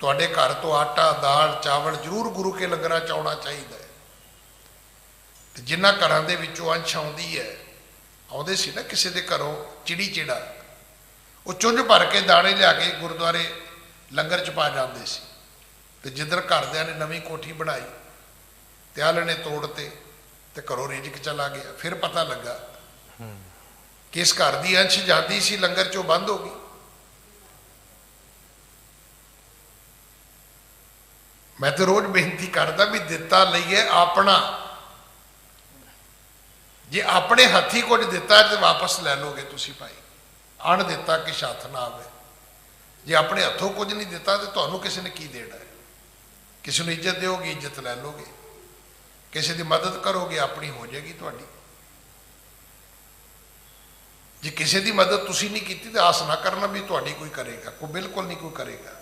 ਤੁਹਾਡੇ ਘਰ ਤੋਂ ਆਟਾ ਦਾਲ ਚਾਵਲ ਜ਼ਰੂਰ ਗੁਰੂ ਕੇ ਲੰਗਰਾਂ 'ਚ ਆਉਣਾ ਚਾਹੀਦਾ ਹੈ। ਤੇ ਜਿਨ੍ਹਾਂ ਘਰਾਂ ਦੇ ਵਿੱਚੋਂ ਅੰਸ਼ ਆਉਂਦੀ ਹੈ, ਆਉਂਦੇ ਸੀ ਨਾ ਕਿਸੇ ਦੇ ਘਰੋਂ ਚਿੜੀ ਚਿੜਾ, ਉਹ ਚੁੰਝ ਭਰ ਕੇ ਦਾਣੇ ਲਿਆ ਕੇ ਗੁਰਦੁਆਰੇ ਲੰਗਰ 'ਚ ਪਾ ਜਾਂਦੇ ਸੀ। ਤੇ ਜਿੱਧਰ ਘਰਦਿਆਂ ਨੇ ਨਵੀਂ ਕੋਠੀ ਬਣਾਈ ਤੇ ਆਲ੍ਹਣੇ ਨੇ ਤੋੜਤੇ ਤੇ ਘਰੋਂ ਰਿਜ਼ਕ ਚਲਾ ਗਿਆ। ਫਿਰ ਪਤਾ ਲੱਗਾ ਕਿ ਇਸ ਘਰ ਦੀ ਅੰਸ਼ ਜਾਂਦੀ ਸੀ ਲੰਗਰ 'ਚੋਂ ਬੰਦ ਹੋ ਗਈ। ਮੈਂ ਤੇ ਰੋਜ਼ ਬੇਨਤੀ ਕਰਦਾ ਵੀ ਦਿੱਤਾ ਲਈਏ ਆਪਣਾ। ਜੇ ਆਪਣੇ ਹੱਥੀ ਕੁਝ ਦਿੱਤਾ ਤੇ ਵਾਪਸ ਲੈ ਲੋਗੇ ਤੁਸੀਂ ਭਾਈ। ਅਣ ਦਿੱਤਾ ਕਿ ਹੱਥ ਨਾ ਆਵੇ। ਜੇ ਆਪਣੇ ਹੱਥੋਂ ਕੁਝ ਨਹੀਂ ਦਿੱਤਾ ਤੇ ਤੁਹਾਨੂੰ ਕਿਸੇ ਨੇ ਕੀ ਦੇਣਾ ਹੈ। ਕਿਸੇ ਨੂੰ ਇੱਜ਼ਤ ਦਿਓਗੇ, ਇੱਜ਼ਤ ਲੈ ਲੋਗੇ। ਕਿਸੇ ਦੀ ਮਦਦ ਕਰੋਗੇ, ਆਪਣੀ ਹੋ ਜਾਏਗੀ ਤੁਹਾਡੀ। ਜੇ ਕਿਸੇ ਦੀ ਮਦਦ ਤੁਸੀਂ ਨਹੀਂ ਕੀਤੀ ਤਾਂ ਆਸ ਨਾ ਕਰਨਾ ਵੀ ਤੁਹਾਡੀ ਕੋਈ ਕਰੇਗਾ। ਕੋਈ ਬਿਲਕੁਲ ਨਹੀਂ ਕੋਈ ਕਰੇਗਾ।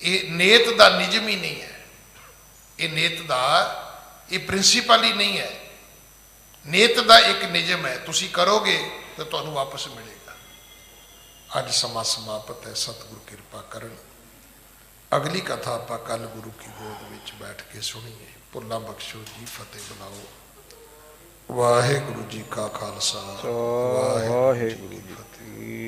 ਇਹ ਨੇਤ ਦਾ ਨਿਯਮ ਹੀ ਨਹੀਂ ਹੈ। ਇਹ ਨੇਤ ਦਾ ਇਹ ਪ੍ਰਿੰਸੀਪਲ ਹੀ ਨਹੀਂ ਹੈ। ਨੇਤ ਦਾ ਇੱਕ ਨਿਯਮ ਹੈ, ਤੁਸੀਂ ਕਰੋਗੇ ਤਾਂ ਤੁਹਾਨੂੰ ਵਾਪਸ ਮਿਲੇਗਾ। ਅੱਜ ਸਮਾਂ ਸਮਾਪਤ ਹੈ। ਸਤਿਗੁਰੂ ਕਿਰਪਾ ਕਰਨ। ਅਗਲੀ ਕਥਾ ਆਪਾਂ ਕੱਲ ਗੁਰੂ ਕੀ ਗੋਦ ਵਿੱਚ ਬੈਠ ਕੇ ਸੁਣੀਏ। ਭੁੱਲਾਂ ਬਖਸ਼ੋ ਜੀ, ਫਤਿਹ ਬੁਲਾਓ। ਵਾਹਿਗੁਰੂ ਜੀ ਕਾ ਖਾਲਸਾ, ਵਾਹਿਗੁਰੂ ਜੀ ਕੀ ਫਤਿਹ।